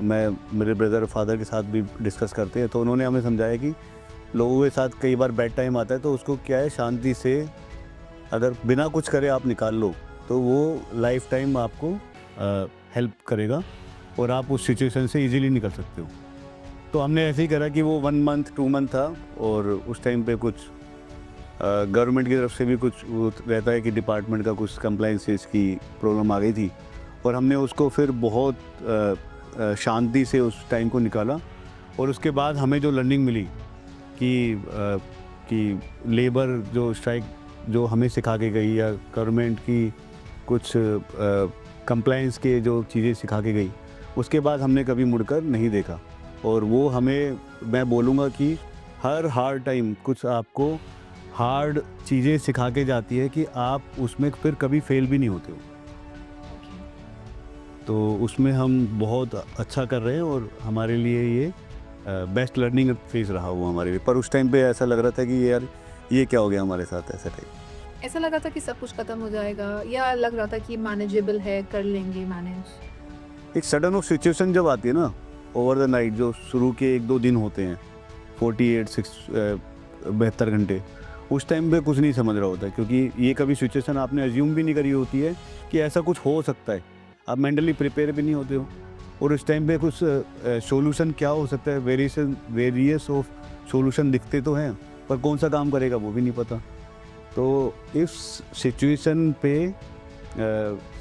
मेरे ब्रदर फादर के साथ भी डिस्कस करते हैं, तो उन्होंने हमें समझाया कि लोगों के साथ कई बार बैड टाइम आता है, तो उसको क्या है, शांति से अगर बिना कुछ करे आप निकाल लो तो वो लाइफ टाइम आपको हेल्प करेगा, और आप उस सिचुएशन से इजीली निकल सकते हो। तो हमने ऐसे ही करा कि वो 1 मंथ 2 मंथ था, और उस टाइम पे कुछ गवर्नमेंट की तरफ से भी कुछ वो रहता है कि डिपार्टमेंट का कुछ कंप्लाइंसेस की प्रॉब्लम आ गई थी, और हमने उसको फिर बहुत शांति से उस टाइम को निकाला। और उसके बाद हमें जो लर्निंग मिली कि लेबर जो स्ट्राइक जो हमें सिखा के गई, या गवर्नमेंट की कुछ कंप्लाइंस के जो चीज़ें सिखा के गई, उसके बाद हमने कभी मुड़कर नहीं देखा। और वो हमें, मैं बोलूँगा कि हर हार्ड टाइम कुछ आपको हार्ड चीज़ें सिखा के जाती है कि आप उसमें फिर कभी फेल भी नहीं होते हो। तो उसमें हम बहुत अच्छा कर रहे हैं, और हमारे लिए ये बेस्ट लर्निंग फेज रहा वो हमारे लिए। पर उस टाइम पे ऐसा लग रहा था कि यार ये क्या हो गया हमारे साथ, ऐसा टाइप। ऐसा लगा था कि सब कुछ खत्म हो जाएगा, या लग रहा था कि मैनेजेबल है, कर लेंगे मैनेज? एक सडन ऑफ सिचुएशन जब आती है ना ओवर द नाइट, जो शुरू के 1-2 दिन होते हैं, 72 घंटे, उस टाइम पे कुछ नहीं समझ रहा होता, क्योंकि ये कभी सिचुएशन आपने अज्यूम भी नहीं करी होती है कि ऐसा कुछ हो सकता है। आप मेंटली प्रिपेयर भी नहीं होते हो, और उस टाइम पे कुछ सॉल्यूशन क्या हो सकता है, वेरियस ऑफ सॉल्यूशन दिखते तो हैं, पर कौन सा काम करेगा वो भी नहीं पता। तो इस सिचुएशन पे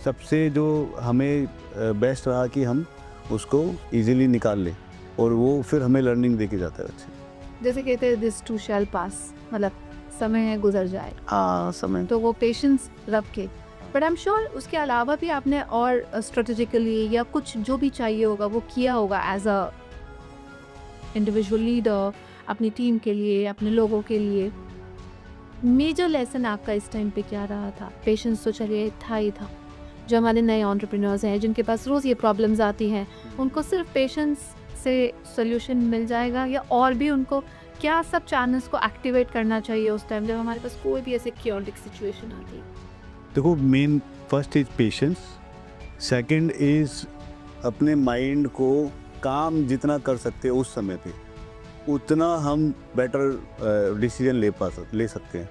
सबसे जो हमें बेस्ट रहा कि हम उसको इजीली निकाल लें, और वो फिर हमें लर्निंग देके जाता है अच्छे। जैसे कहते हैं दिस टू शैल पास, मतलब समय है गुजर जाए। हाँ, समय। तो वो पेशेंस रख के, बट आई एम श्योर उसके अलावा भी आपने और स्ट्रेटेजिकली या कुछ जो भी चाहिए होगा वो किया होगा एज अ इंडिविजुअल लीडर, अपनी टीम के लिए, अपने लोगों के लिए। मेजर लेसन आपका इस टाइम पे क्या रहा था? पेशेंस तो चलिए था ही था। जो हमारे नए एंटरप्रेन्योर्स हैं जिनके पास रोज़ ये प्रॉब्लम्स आती हैं, उनको सिर्फ पेशेंस से सोल्यूशन मिल जाएगा, या और भी उनको क्या सब चैनल्स को एक्टिवेट करना चाहिए उस टाइम जब हमारे पास कोई भी ऐसे क्योटिक सिचुएशन आती है? देखो, main first is patience, second is अपने माइंड को काम जितना कर सकते हैं उस समय पे, उतना हम बेटर डिसीजन ले सकते हैं।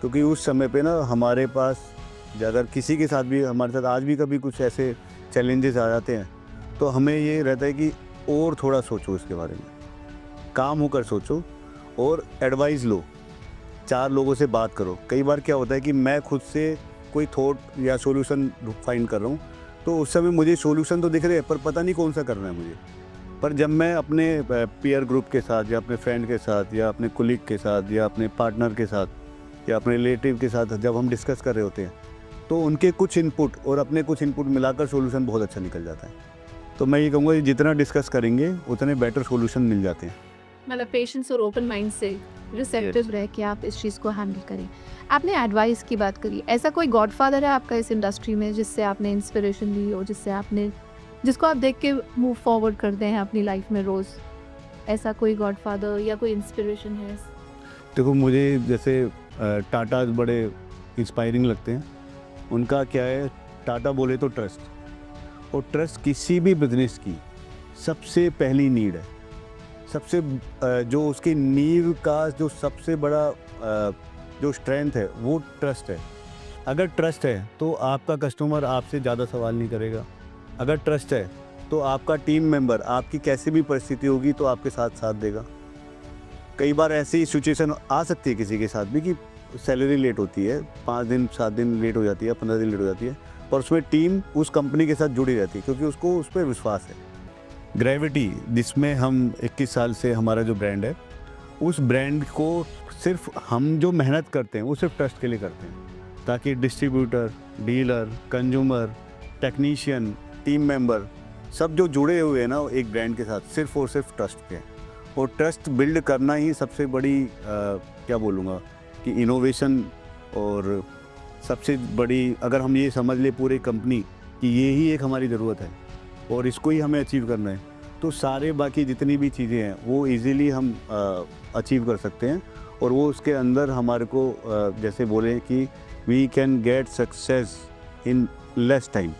क्योंकि उस समय पे ना हमारे पास, अगर किसी के साथ भी, हमारे साथ आज भी कभी कुछ ऐसे चैलेंजेस आ जाते हैं, तो हमें ये रहता है कि और थोड़ा सोचो इसके बारे में, काम होकर सोचो, और एडवाइस लो, 4 लोगों से बात करो। कई बार क्या होता है कि मैं खुद से कोई थॉट या सॉल्यूशन फाइंड कर रहा हूँ, तो उस समय मुझे सॉल्यूशन तो दिख रहे हैं, पर पता नहीं कौन सा करना है मुझे। पर जब मैं अपने पीयर ग्रुप के साथ, या अपने फ्रेंड के साथ, या अपने कोलीग के साथ, या अपने पार्टनर के साथ, या अपने रिलेटिव के साथ जब हम डिस्कस कर रहे होते हैं, तो उनके कुछ इनपुट और अपने कुछ इनपुट मिलाकर सॉल्यूशन बहुत अच्छा निकल जाता है। तो मैं ये कहूँगा कि जितना डिस्कस करेंगे उतने बेटर सॉल्यूशन मिल जाते हैं। मतलब पेशेंस और ओपन माइंड से रिसेप्टिव रह के आप इस चीज़ को हैंडल करें। आपने एडवाइस की बात करी, ऐसा कोई गॉडफादर है आपका इस इंडस्ट्री में जिससे आपने इंस्पिरेशन ली हो, जिसको आप देख के मूव फॉरवर्ड करते हैं अपनी लाइफ में रोज़? ऐसा कोई गॉडफादर या कोई इंस्पिरेशन है? देखो, मुझे जैसे टाटा बड़े इंस्पायरिंग लगते हैं। उनका क्या है, टाटा बोले तो ट्रस्ट, और ट्रस्ट किसी भी बिजनेस की सबसे पहली नीड है। सबसे जो उसकी नींव का जो सबसे बड़ा जो स्ट्रेंथ है वो ट्रस्ट है। अगर ट्रस्ट है तो आपका कस्टमर आपसे ज़्यादा सवाल नहीं करेगा। अगर ट्रस्ट है तो आपका टीम मेंबर आपकी कैसी भी परिस्थिति होगी तो आपके साथ साथ देगा। कई बार ऐसी सिचुएशन आ सकती है किसी के साथ भी कि सैलरी लेट होती है, 5 दिन 7 दिन लेट हो जाती है, 15 दिन लेट हो जाती है, पर उसमें टीम उस कंपनी के साथ जुड़ी रहती है क्योंकि उसको उस पर विश्वास है। ग्रेविटी, जिसमें हम 21 साल से हमारा जो ब्रांड है, उस ब्रांड को सिर्फ हम जो मेहनत करते हैं वो सिर्फ ट्रस्ट के लिए करते हैं, ताकि distributor, dealer, consumer, technician, team member सब जो जुड़े हुए हैं ना एक ब्रांड के साथ, सिर्फ और सिर्फ ट्रस्ट पे है। और ट्रस्ट बिल्ड करना ही सबसे बड़ी क्या बोलूँगा कि इनोवेशन, और सबसे बड़ी अगर हम ये समझ ले पूरे कंपनी कि ये ही एक हमारी ज़रूरत है और इसको ही हमें अचीव करना है, तो सारे बाकी जितनी भी चीज़ें हैं वो इजीली हम अचीव कर सकते हैं। और वो उसके अंदर हमारे को जैसे बोले कि we can get success in less time.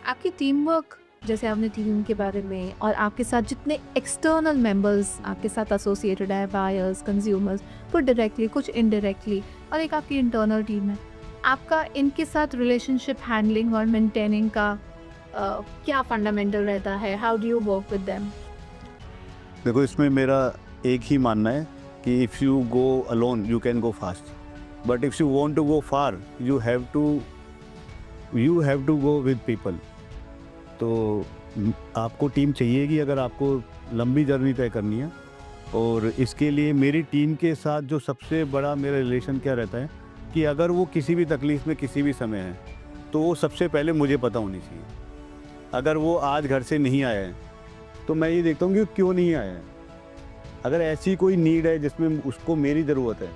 आपकी टीम वर्क, जैसे आपने टीम के बारे में, और आपके साथ जितने एक्सटर्नल मेंबर्स आपके साथ एसोसिएटेड है, बायर्स, कंज्यूमर्स, कुछ डायरेक्टली कुछ इनडायरेक्टली, और एक आपकी इंटरनल टीम है, आपका इनके साथ रिलेशनशिप हैंडलिंग और मेंटेनिंग का क्या फंडामेंटल रहता है? How do you work with them? देखो, इसमें मेरा एक ही मानना है कि if you go alone you can go fast, but if you want to go far you have to go with people. तो आपको टीम चाहिए कि अगर आपको लंबी जर्नी तय करनी है, और इसके लिए मेरी टीम के साथ जो सबसे बड़ा मेरा रिलेशन क्या रहता है कि अगर वो किसी भी तकलीफ़ में किसी भी समय है तो वो सबसे पहले मुझे पता होनी चाहिए। अगर वो आज घर से नहीं आया है तो मैं ये देखता हूँ कि क्यों नहीं आया है। अगर ऐसी कोई नीड है जिसमें उसको मेरी ज़रूरत है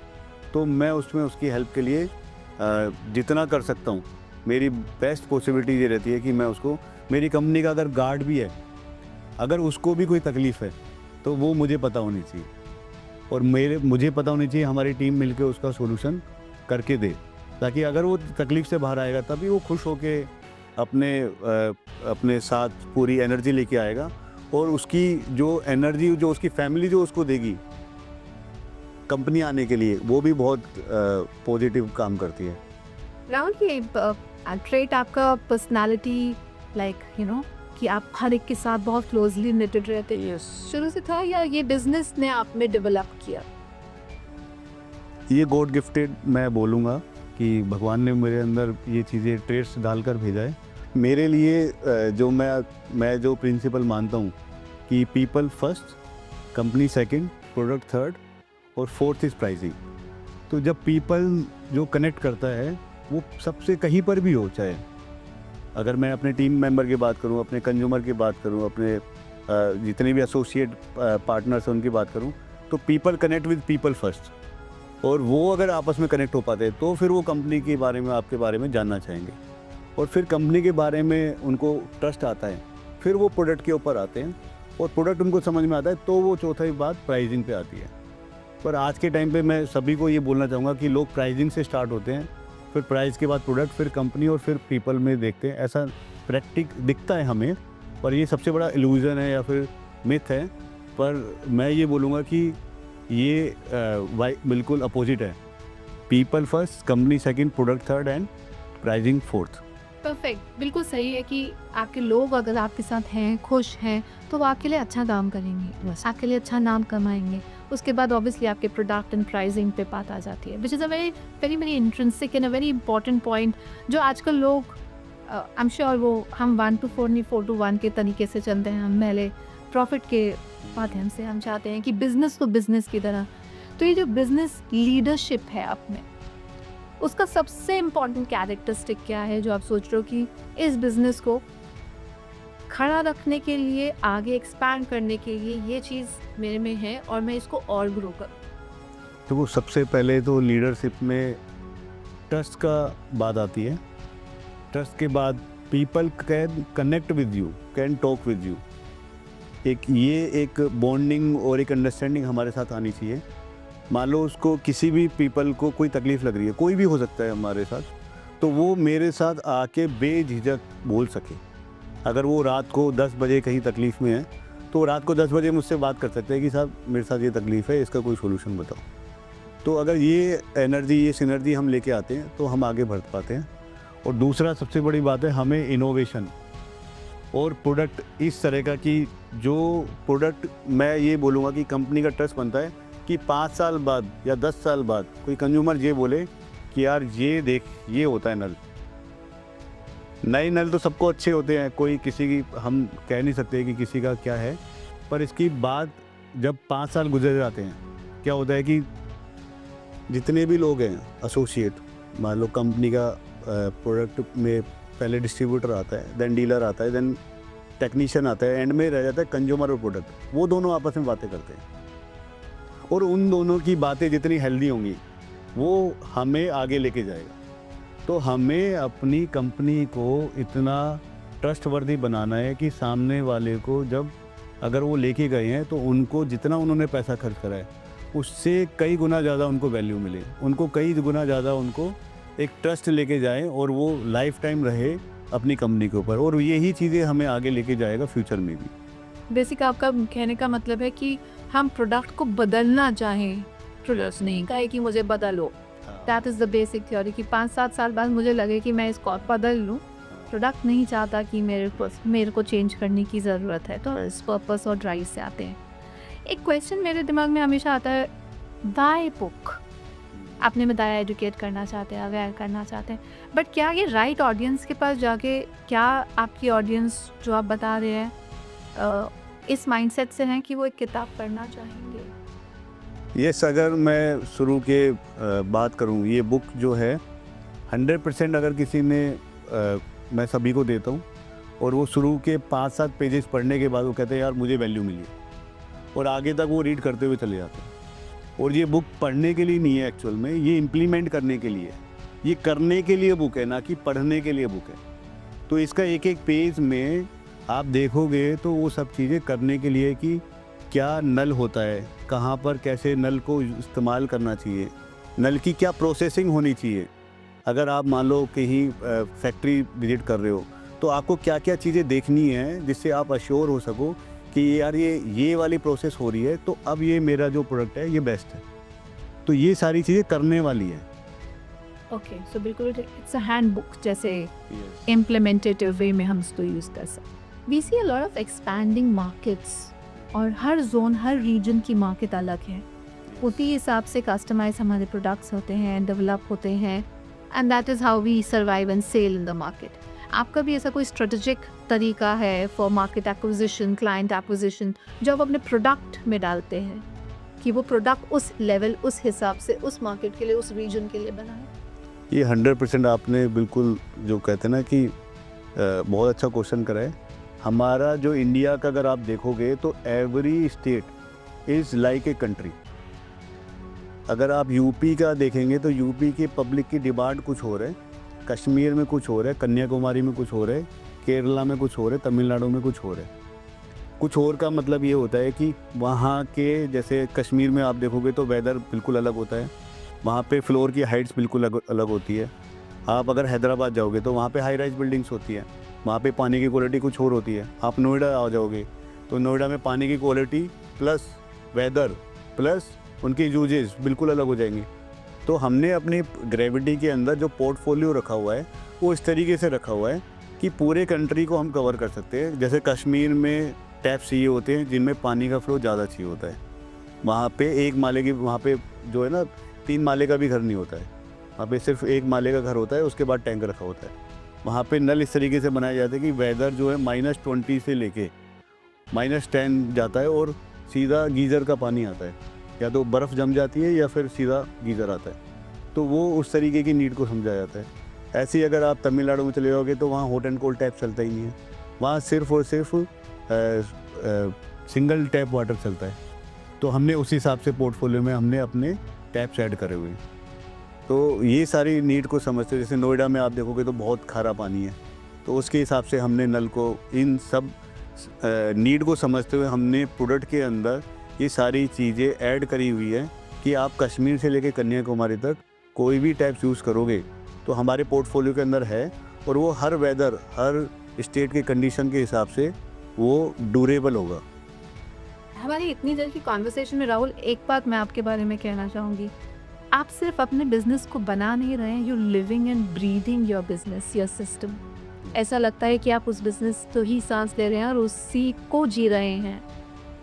तो मैं उसमें उसकी हेल्प के लिए जितना कर सकता हूँ, मेरी बेस्ट पॉसिबिलिटी ये रहती है कि मैं उसको, मेरी कंपनी का अगर गार्ड भी है, अगर उसको भी कोई तकलीफ़ है तो वो मुझे पता होनी चाहिए, और मुझे पता होनी चाहिए, हमारी टीम मिलके उसका सॉल्यूशन करके दे, ताकि अगर वो तकलीफ़ से बाहर आएगा तभी वो खुश होके अपने साथ पूरी एनर्जी लेके आएगा, और उसकी जो एनर्जी जो उसकी फैमिली जो उसको देगी कंपनी आने के लिए, वो भी बहुत पॉजिटिव काम करती है। राहुल, ये ट्रेट आपका पर्सनालिटी, लाइक कि आप हर एक के साथ बहुत क्लोजली निटेड रहते हैं, शुरू से था, या ये बिजनेस ने आप में डेवलप किया? ये गॉड गिफ्टेड मैं बोलूँगा कि भगवान ने मेरे अंदर ये चीज़ें ट्रेड्स डालकर भेजा है। मेरे लिए जो मैं जो प्रिंसिपल मानता हूँ कि people first, company second, product third, और फोर्थ इज़ प्राइसिंग। तो जब पीपल जो कनेक्ट करता है वो सबसे कहीं पर भी हो, चाहे अगर मैं अपने टीम मेंबर की बात करूं, अपने कंज्यूमर की बात करूं, अपने जितने भी एसोसिएट पार्टनर्स हैं उनकी बात करूं, तो people connect with people first. और वो अगर आपस में कनेक्ट हो पाते हैं तो फिर वो कंपनी के बारे में, आपके बारे में जानना चाहेंगे, और फिर कंपनी के बारे में उनको ट्रस्ट आता है, फिर वो प्रोडक्ट के ऊपर आते हैं, और प्रोडक्ट उनको समझ में आता है तो वो चौथी बात प्राइसिंग पे आती है। पर आज के टाइम पे मैं सभी को ये बोलना चाहूँगा कि लोग प्राइसिंग से स्टार्ट होते हैं, फिर प्राइस के बाद प्रोडक्ट, फिर कंपनी, और फिर पीपल में देखते हैं। ऐसा प्रैक्टिक दिखता है हमें, पर ये सबसे बड़ा इल्यूजन है या फिर मिथ है। पर मैं ये बोलूँगा कि ये बिल्कुल अपोजिट है। People first, company second, product third, and pricing fourth. Perfect, बिल्कुल सही है कि आपके लोग अगर आपके साथ हैं, खुश हैं, तो वो आपके लिए अच्छा काम करेंगे, बस आपके लिए अच्छा नाम कमाएंगे। उसके बाद ऑब्वियसली आपके प्रोडक्ट एंड प्राइसिंग पे बात आ जाती है, which is a very very very intrinsic and a very important point, जो आजकल लोग आई एम श्योर वो हम 1 to 4 नहीं 4 to 1 के तरीके से चलते हैं। हम पहले प्रॉफिट के माध्यम से हम चाहते हैं कि बिजनेस तो बिजनेस की तरह। तो ये जो बिजनेस लीडरशिप है आप में, उसका सबसे इम्पॉर्टेंट कैरेक्टरिस्टिक क्या है जो आप सोच रहे हो कि इस बिज़नेस को खड़ा रखने के लिए, आगे एक्सपैंड करने के लिए ये चीज़ मेरे में है और मैं इसको और ग्रो करूँ? तो वो सबसे पहले तो लीडरशिप में ट्रस्ट का बात आती है। ट्रस्ट के बाद people can connect with you, can talk with you. एक बॉन्डिंग और एक अंडरस्टैंडिंग हमारे साथ आनी चाहिए। मान लो उसको किसी भी पीपल को कोई तकलीफ़ लग रही है, कोई भी हो सकता है हमारे साथ, तो वो मेरे साथ आके बेझिझक बोल सके। अगर वो रात को 10 बजे कहीं तकलीफ़ में है तो रात को 10 बजे मुझसे बात कर सकते हैं कि साहब मेरे साथ ये तकलीफ़ है, इसका कोई सोल्यूशन बताओ। तो अगर ये एनर्जी, ये सिनर्जी हम लेके आते हैं तो हम आगे बढ़ पाते हैं। और दूसरा सबसे बड़ी बात है, हमें इनोवेशन और प्रोडक्ट इस तरह का कि जो प्रोडक्ट, मैं ये बोलूँगा कि कंपनी का ट्रस्ट बनता है कि 5 साल बाद या 10 साल बाद कोई कंज्यूमर ये बोले कि यार ये देख, ये होता है नल, नए नल तो सबको अच्छे होते हैं, कोई किसी की हम कह नहीं सकते कि किसी का क्या है, पर इसकी बात जब 5 साल गुजर जाते हैं, क्या होता है कि जितने भी लोग हैं एसोसिएट, मान लो कंपनी का प्रोडक्ट में पहले डिस्ट्रीब्यूटर आता है, देन डीलर आता है, देन टेक्नीशियन आता है, एंड में रह जाता है कंज्यूमर और प्रोडक्ट, वो दोनों आपस में बातें करते हैं और उन दोनों की बातें जितनी हेल्दी होंगी वो हमें आगे लेके जाएगा। तो हमें अपनी कंपनी को इतना ट्रस्टवर्दी बनाना है कि सामने वाले को जब अगर वो लेके गए हैं तो उनको जितना उन्होंने पैसा खर्च करा है उससे कई गुना ज़्यादा उनको वैल्यू मिले, उनको कई गुना ज़्यादा उनको एक ट्रस्ट लेके जाएं और वो लाइफ टाइम रहे अपनी कंपनी के ऊपर, और यही चीज़ें हमें आगे लेके जाएगा फ्यूचर में भी। बेसिक आपका कहने का मतलब है कि हम प्रोडक्ट को बदलना चाहें, प्रोडक्ट्स नहीं कहे कि मुझे बदलो। That is the basic theory कि 5-7 साल बाद मुझे लगे कि मैं इसको बदल लूँ। प्रोडक्ट नहीं चाहता कि मेरे को चेंज करने की ज़रूरत है, तो इस पर्पस और ड्राइव से आते हैं। एक क्वेश्चन मेरे दिमाग में हमेशा आता है, वाई बुक? आपने बताया एजुकेट करना चाहते हैं, अवेयर करना चाहते हैं, बट क्या ये राइट ऑडियंस के पास जाके, क्या आपकी ऑडियंस जो आप बता रहे हैं इस माइंडसेट से हैं कि वो एक किताब पढ़ना चाहेंगे? यस, अगर मैं शुरू के बात करूं, ये बुक जो है 100% अगर किसी ने मैं सभी को देता हूं और वो शुरू के 5-7 पेजेस पढ़ने के बाद वो कहते हैं यार मुझे वैल्यू मिली, और आगे तक वो रीड करते हुए चले जाते हैं। और ये बुक पढ़ने के लिए नहीं है, एक्चुअल में ये इम्प्लीमेंट करने के लिए है, ये करने के लिए बुक है, ना कि पढ़ने के लिए बुक है। तो इसका एक एक पेज में आप देखोगे तो वो सब चीज़ें करने के लिए कि क्या नल होता है, कहाँ पर कैसे नल को इस्तेमाल करना चाहिए, नल की क्या प्रोसेसिंग होनी चाहिए। अगर आप मान लो कहीं फैक्ट्री विजिट कर रहे हो तो आपको क्या क्या चीज़ें देखनी है जिससे आप अश्योर हो सको कि यार ये वाली प्रोसेस हो रही है, तो अब ये मेरा जो प्रोडक्ट है ये बेस्ट है। तो ये सारी चीज़ें करने वाली है। ओके, सो बिल्कुल इट्स अ हैंड बुक, जैसे इम्प्लीमेंटेटिव वे में हम इसको यूज़ कर सकते। We see a lot of expanding markets और हर जोन, हर रीजन की मार्केट अलग है। उसी हिसाब से कस्टमाइज हमारे प्रोडक्ट्स होते हैं, डेवलप होते हैं, and that is how we survive and sell in the market. आपका भी ऐसा कोई स्ट्रेटेजिक तरीका है for market acquisition, client acquisition, जो आप अपने प्रोडक्ट में डालते हैं कि वो प्रोडक्ट उस लेवल, उस हिसाब से, उस मार्केट के लिए, उस रीजन के लिए बनाए? ये 100% आपने बिल्कुल जो कहते हैं ना कि बहुत अच्छा क्वेश्चन करा है। हमारा जो इंडिया का अगर आप देखोगे तो every state is like a country. अगर आप यूपी का देखेंगे तो यूपी की पब्लिक की डिमांड कुछ हो रहा है, कश्मीर में कुछ हो रहा है, कन्याकुमारी में कुछ हो रहा है, केरला में कुछ हो रहा है, तमिलनाडु में कुछ हो रहा है। कुछ और का मतलब ये होता है कि वहाँ के, जैसे कश्मीर में आप देखोगे तो वेदर बिल्कुल अलग होता है, वहाँ पे फ्लोर की हाइट्स बिल्कुल अलग होती है। आप अगर हैदराबाद जाओगे तो वहाँ पे हाई राइज बिल्डिंग्स होती है, वहाँ पे पानी की क्वालिटी कुछ और होती है। आप नोएडा आ जाओगे तो नोएडा में पानी की क्वालिटी प्लस वेदर प्लस उनकी यूजेस बिल्कुल अलग हो जाएंगी। तो हमने अपनी ग्रेविटी के अंदर जो पोर्टफोलियो रखा हुआ है वो इस तरीके से रखा हुआ है कि पूरे कंट्री को हम कवर कर सकते हैं। जैसे कश्मीर में टैप चाहिए होते हैं जिनमें पानी का फ्लो ज़्यादा चाहिए होता है, वहाँ पे एक माले की, वहाँ पे जो है ना 3 माले का भी घर नहीं होता है, वहाँ पे सिर्फ 1 माले का घर होता है, उसके बाद टैंक रखा होता है। वहाँ पे नल इस तरीके से बनाए जाते हैं कि वेदर जो है -20 से लेके -10 जाता है और सीधा गीज़र का पानी आता है, या तो बर्फ़ जम जाती है या फिर सीधा गीज़र आता है। तो वो उस तरीके की नीड को समझा जाता है। ऐसे ही अगर आप तमिलनाडु में चले जाओगे तो वहाँ हॉट एंड कोल्ड टैप चलता ही नहीं है, वहाँ सिर्फ और सिर्फ सिंगल टैप वाटर चलता है। तो हमने उस हिसाब से पोर्टफोलियो में हमने अपने टैप्स ऐड करे हुए हैं। तो ये सारी नीड को समझते, जैसे नोएडा में आप देखोगे तो बहुत खारा पानी है, तो उसके हिसाब से हमने नल को, इन सब नीड को समझते हुए हमने प्रोडक्ट के अंदर ये सारी चीज़ें ऐड करी हुई है कि आप कश्मीर से लेकर कन्याकुमारी तक कोई भी टैप्स यूज़ करोगे तो हमारे पोर्टफोलियो के अंदर है, और वो हर वेदर, हर स्टेट के कंडीशन के हिसाब से वो ड्यूरेबल होगा। हमारी इतनी देर की कॉन्वर्सेशन में राहुल, एक बात मैं आपके बारे में कहना चाहूँगी, आप सिर्फ अपने बिजनेस को बना नहीं रहे हैं, you living and breathing your business, your system. ऐसा लगता है कि आप उस बिजनेस तो ही सांस ले रहे हैं और उसी को जी रहे हैं।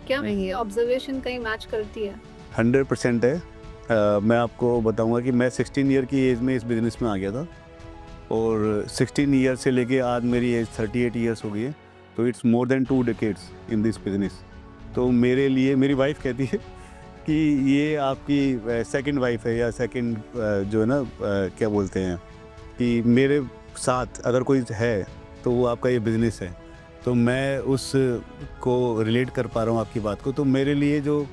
क्या ये ऑब्जर्वेशन कहीं मैच करती है? 100% है। मैं आपको बताऊंगा कि मैं 16 ईयर की एज में इस बिज़नेस में आ गया था, और 16 ईयर से लेके आज मेरी एज 38 ईयर्स हो गई है, तो it's more than 2 decades in this business. तो मेरे लिए मेरी वाइफ कहती है कि ये आपकी सेकंड वाइफ है या सेकंड जो है ना क्या बोलते हैं कि मेरे साथ अगर कोई है तो वो आपका ये बिज़नेस है। तो मैं उस को रिलेट कर पा रहा हूँ आपकी बात को। तो मेरे लिए जो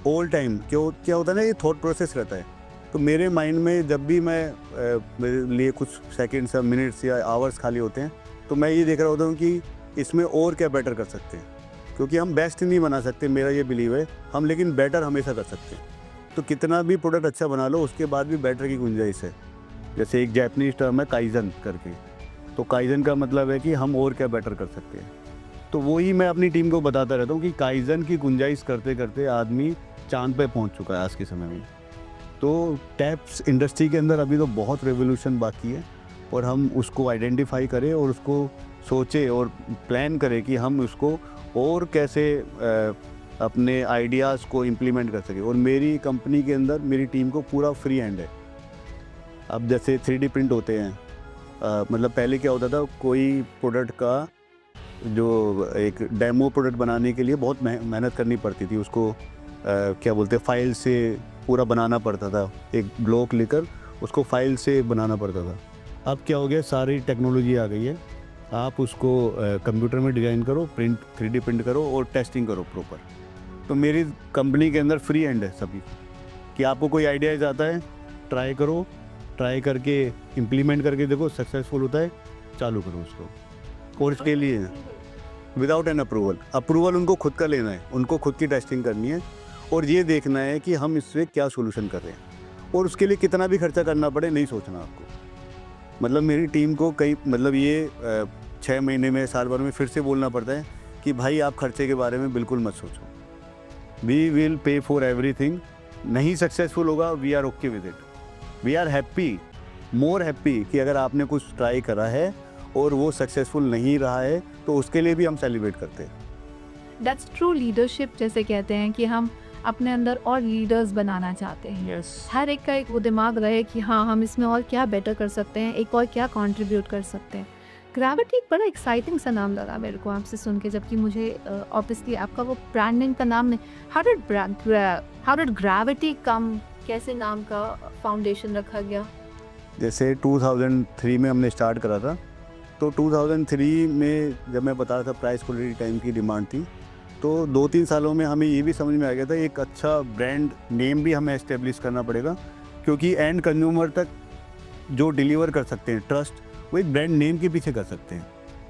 ऑल टाइम क्या होता है ना, ये थॉट प्रोसेस रहता है। तो मेरे माइंड में जब भी मेरे लिए कुछ सेकंड्स या मिनट्स या आवर्स खाली होते हैं, तो मैं ये देख रहा होता हूँ कि इसमें और क्या बेटर कर सकते हैं, क्योंकि हम बेस्ट नहीं बना सकते, मेरा ये बिलीव है, हम लेकिन बेटर हमेशा कर सकते हैं। तो कितना भी प्रोडक्ट अच्छा बना लो, उसके बाद भी बेटर की गुंजाइश है। जैसे एक जापानीज टर्म है काइजन करके, तो काइजन का मतलब है कि हम और क्या बेटर कर सकते हैं। तो वही मैं अपनी टीम को बताता रहता हूँ कि काइजन की गुंजाइश करते करते आदमी चांद पे पहुँच चुका है आज के समय में। तो टैप्स इंडस्ट्री के अंदर अभी तो बहुत रेवोल्यूशन बाकी है, और हम उसको आइडेंटिफाई करें और उसको सोचें और प्लान करें कि हम उसको और कैसे अपने आइडियाज़ को इम्प्लीमेंट कर सकें। और मेरी कंपनी के अंदर मेरी टीम को पूरा फ्री हैंड है। अब जैसे 3D प्रिंट होते हैं, मतलब पहले क्या होता था, कोई प्रोडक्ट का जो एक डेमो प्रोडक्ट बनाने के लिए बहुत मेहनत करनी पड़ती थी, उसको क्या बोलते हैं फाइल से पूरा बनाना पड़ता था, एक ब्लॉक लेकर उसको फाइल से बनाना पड़ता था। अब क्या हो गया, सारी टेक्नोलॉजी आ गई है, आप उसको कंप्यूटर में डिज़ाइन करो, 3D प्रिंट करो और टेस्टिंग करो प्रॉपर। तो मेरी कंपनी के अंदर फ्री हैंड है सभी, कि आपको कोई आइडियाज़ आता है ट्राई करो, ट्राई करके इम्प्लीमेंट करके देखो, सक्सेसफुल होता है चालू करो उसको। और इसके लिए विदाउट एन अप्रूवल उनको खुद का लेना है, उनको खुद की टेस्टिंग करनी है और ये देखना है कि हम इससे क्या सोल्यूशन कर रहे हैं, और उसके लिए कितना भी खर्चा करना पड़े नहीं सोचना आपको। मतलब मेरी टीम को ये 6 महीने में, साल भर में फिर से बोलना पड़ता है कि भाई आप खर्चे के बारे में बिल्कुल मत सोचो, we will pay for everything. नहीं सक्सेसफुल होगा, we are okay with it, we are happy, more happy कि अगर आपने कुछ ट्राई करा है और वो सक्सेसफुल नहीं रहा है तो उसके लिए भी हम सेलिब्रेट करते हैं। दैट्स ट्रू लीडरशिप, जैसे कहते हैं कि हम अपने अंदर और लीडर्स बनाना चाहते हैं। यस, हर एक का एक वो दिमाग रहे कि हाँ हम इसमें और क्या बेटर कर सकते हैं, एक और क्या कंट्रीब्यूट कर सकते हैं। ग्रेविटी एक बड़ा एक्साइटिंग सा नाम लगा मेरे को आपसे सुन के, जबकि मुझे ऑब्वियसली आपका वो ब्रांडिंग का नाम नहीं। हाउ डिड ग्रेविटी कम, कैसे नाम का फाउंडेशन रखा गया? जैसे 2003 में हमने स्टार्ट करा था, तो 2003 में जब मैं बता रहा था प्राइस क्वालिटी टाइम की डिमांड थी, तो 2-3 सालों में हमें ये भी समझ में आ गया था एक अच्छा ब्रांड नेम भी हमें एस्टेब्लिश करना पड़ेगा, क्योंकि एंड कंज्यूमर तक जो डिलीवर कर सकते हैं ट्रस्ट, वो एक ब्रांड नेम के पीछे कर सकते हैं।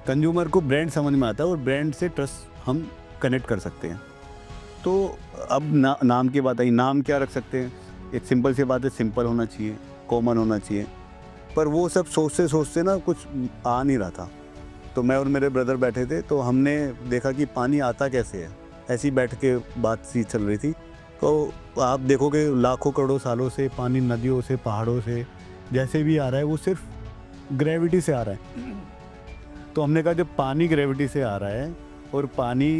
कंज्यूमर को ब्रांड समझ में आता है और ब्रांड से ट्रस्ट हम कनेक्ट कर सकते हैं। तो अब नाम की बात आई, नाम क्या रख सकते हैं? एक सिंपल सी बात है, सिंपल होना चाहिए, कॉमन होना चाहिए, पर वो सब सोचते सोचते ना कुछ आ नहीं रहा था। तो मैं और मेरे ब्रदर बैठे थे, तो हमने देखा कि पानी आता कैसे है, ऐसी बैठ के बातचीत चल रही थी। तो आप देखोगे लाखों करोड़ों सालों से पानी नदियों से, पहाड़ों से, जैसे भी आ रहा है वो सिर्फ ग्रेविटी से आ रहा है। तो हमने कहा जब पानी ग्रेविटी से आ रहा है और पानी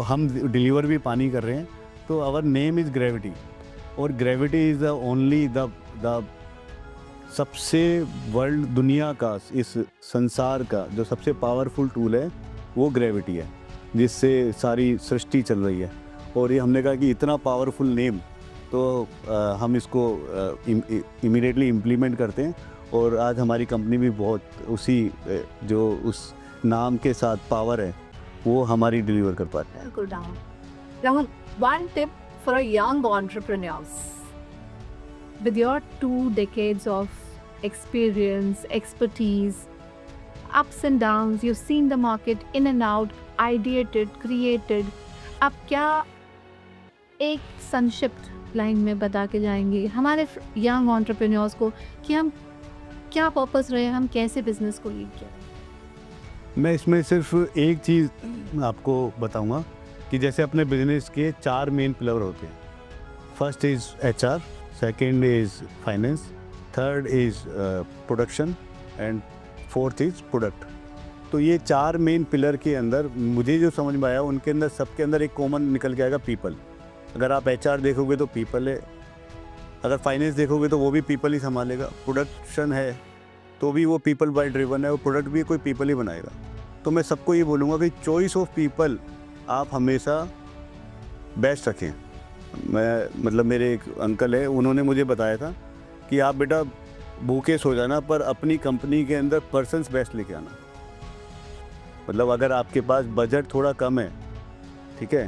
हम डिलीवर भी पानी कर रहे हैं, तो आवर नेम इज़ ग्रेविटी, और gravity is the only the सबसे वर्ल्ड दुनिया का, इस संसार का जो सबसे पावरफुल टूल है वो ग्रेविटी है, जिससे सारी सृष्टि चल रही है। और ये हमने कहा कि इतना पावरफुल नेम, तो हम इसको इमीडिएटली इम्प्लीमेंट करते हैं, और आज हमारी कंपनी भी बहुत उसी जो उस नाम के साथ पावर है वो हमारी डिलीवर कर पाते हैं। Good down. Now, one tip for a young entrepreneurs. With your 2 decades of experience, expertise, ups and downs, you've seen the market in and out, ideated, created. आप क्या एक संक्षिप्त लाइन में बता के जाएंगे हमारे यंग एंटरप्रेन्योर्स को कि हम क्या पर्पस रहे, हम कैसे बिजनेस को लीड करें? मैं इसमें सिर्फ एक चीज़ आपको बताऊंगा कि जैसे अपने बिजनेस के 4 मेन पिलर होते हैं। First is HR, second is finance, third is production and fourth is product. तो ये 4 मेन पिलर के अंदर मुझे जो समझ में आया, उनके अंदर सबके अंदर एक कॉमन निकल के आएगा, पीपल। अगर आप HR देखोगे तो पीपल है, अगर फाइनेंस देखोगे तो वो भी पीपल ही संभालेगा, प्रोडक्शन है तो भी वो पीपल बाय ड्रिवन है, वो प्रोडक्ट भी कोई पीपल ही बनाएगा। तो मैं सबको ये बोलूँगा कि चॉइस ऑफ पीपल आप हमेशा बेस्ट रखें। मैं मतलब मेरे एक अंकल है, उन्होंने मुझे बताया था कि आप बेटा भूखे सो जाना पर अपनी कंपनी के अंदर पर्सन्स बेस्ट लेके आना। मतलब अगर आपके पास बजट थोड़ा कम है, ठीक है,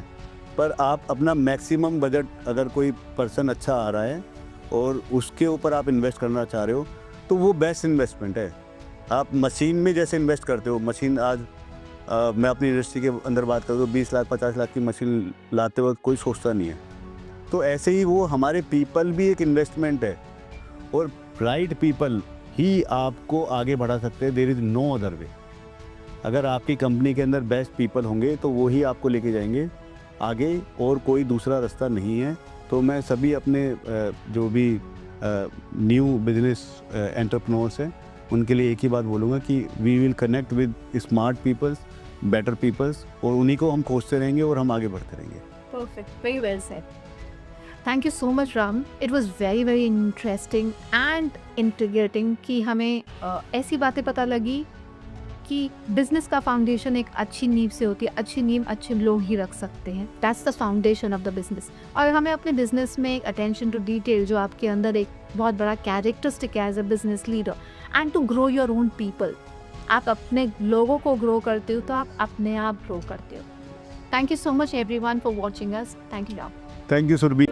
पर आप अपना मैक्सिमम बजट, अगर कोई पर्सन अच्छा आ रहा है और उसके ऊपर आप इन्वेस्ट करना चाह रहे हो तो वो बेस्ट इन्वेस्टमेंट है। आप मशीन में जैसे इन्वेस्ट करते हो, मशीन आज मैं अपनी इंडस्ट्री के अंदर बात करूँ तो 20 लाख 50 लाख की मशीन लाते वक्त कोई सोचता नहीं है। तो ऐसे ही वो हमारे पीपल भी एक इन्वेस्टमेंट है और राइट पीपल ही आपको आगे बढ़ा सकते हैं। There is no other way. अगर आपकी कंपनी के अंदर बेस्ट पीपल होंगे तो वो ही आपको लेके जाएंगे आगे, और कोई दूसरा रास्ता नहीं है। तो मैं सभी अपने जो भी न्यू बिजनेस एंटरप्रेन्योर्स हैं उनके लिए एक ही बात बोलूँगा कि we will connect with smart peoples, better peoples, और उन्हीं को हम खोजते रहेंगे और हम आगे बढ़ते रहेंगे। Perfect. Very well said. Thank you so much Ram, it was very very interesting and integrating कि हमें ऐसी बातें पता लगी कि बिजनेस का फाउंडेशन एक अच्छी नींव से होती है। अच्छी नींव अच्छे लोग ही रख सकते हैं, that's the foundation of the business. और हमें अपने बिजनेस में एक अटेंशन टू डिटेल जो आपके अंदर एक बहुत बड़ा कैरेक्टरिस्टिक है as a business leader, and to grow your own people. आप अपने लोगों को ग्रो करते हो तो आप अपने आप ग्रो करते हो। Thank you so much everyone for watching us. Thank you Ram. Thank you Surabhi.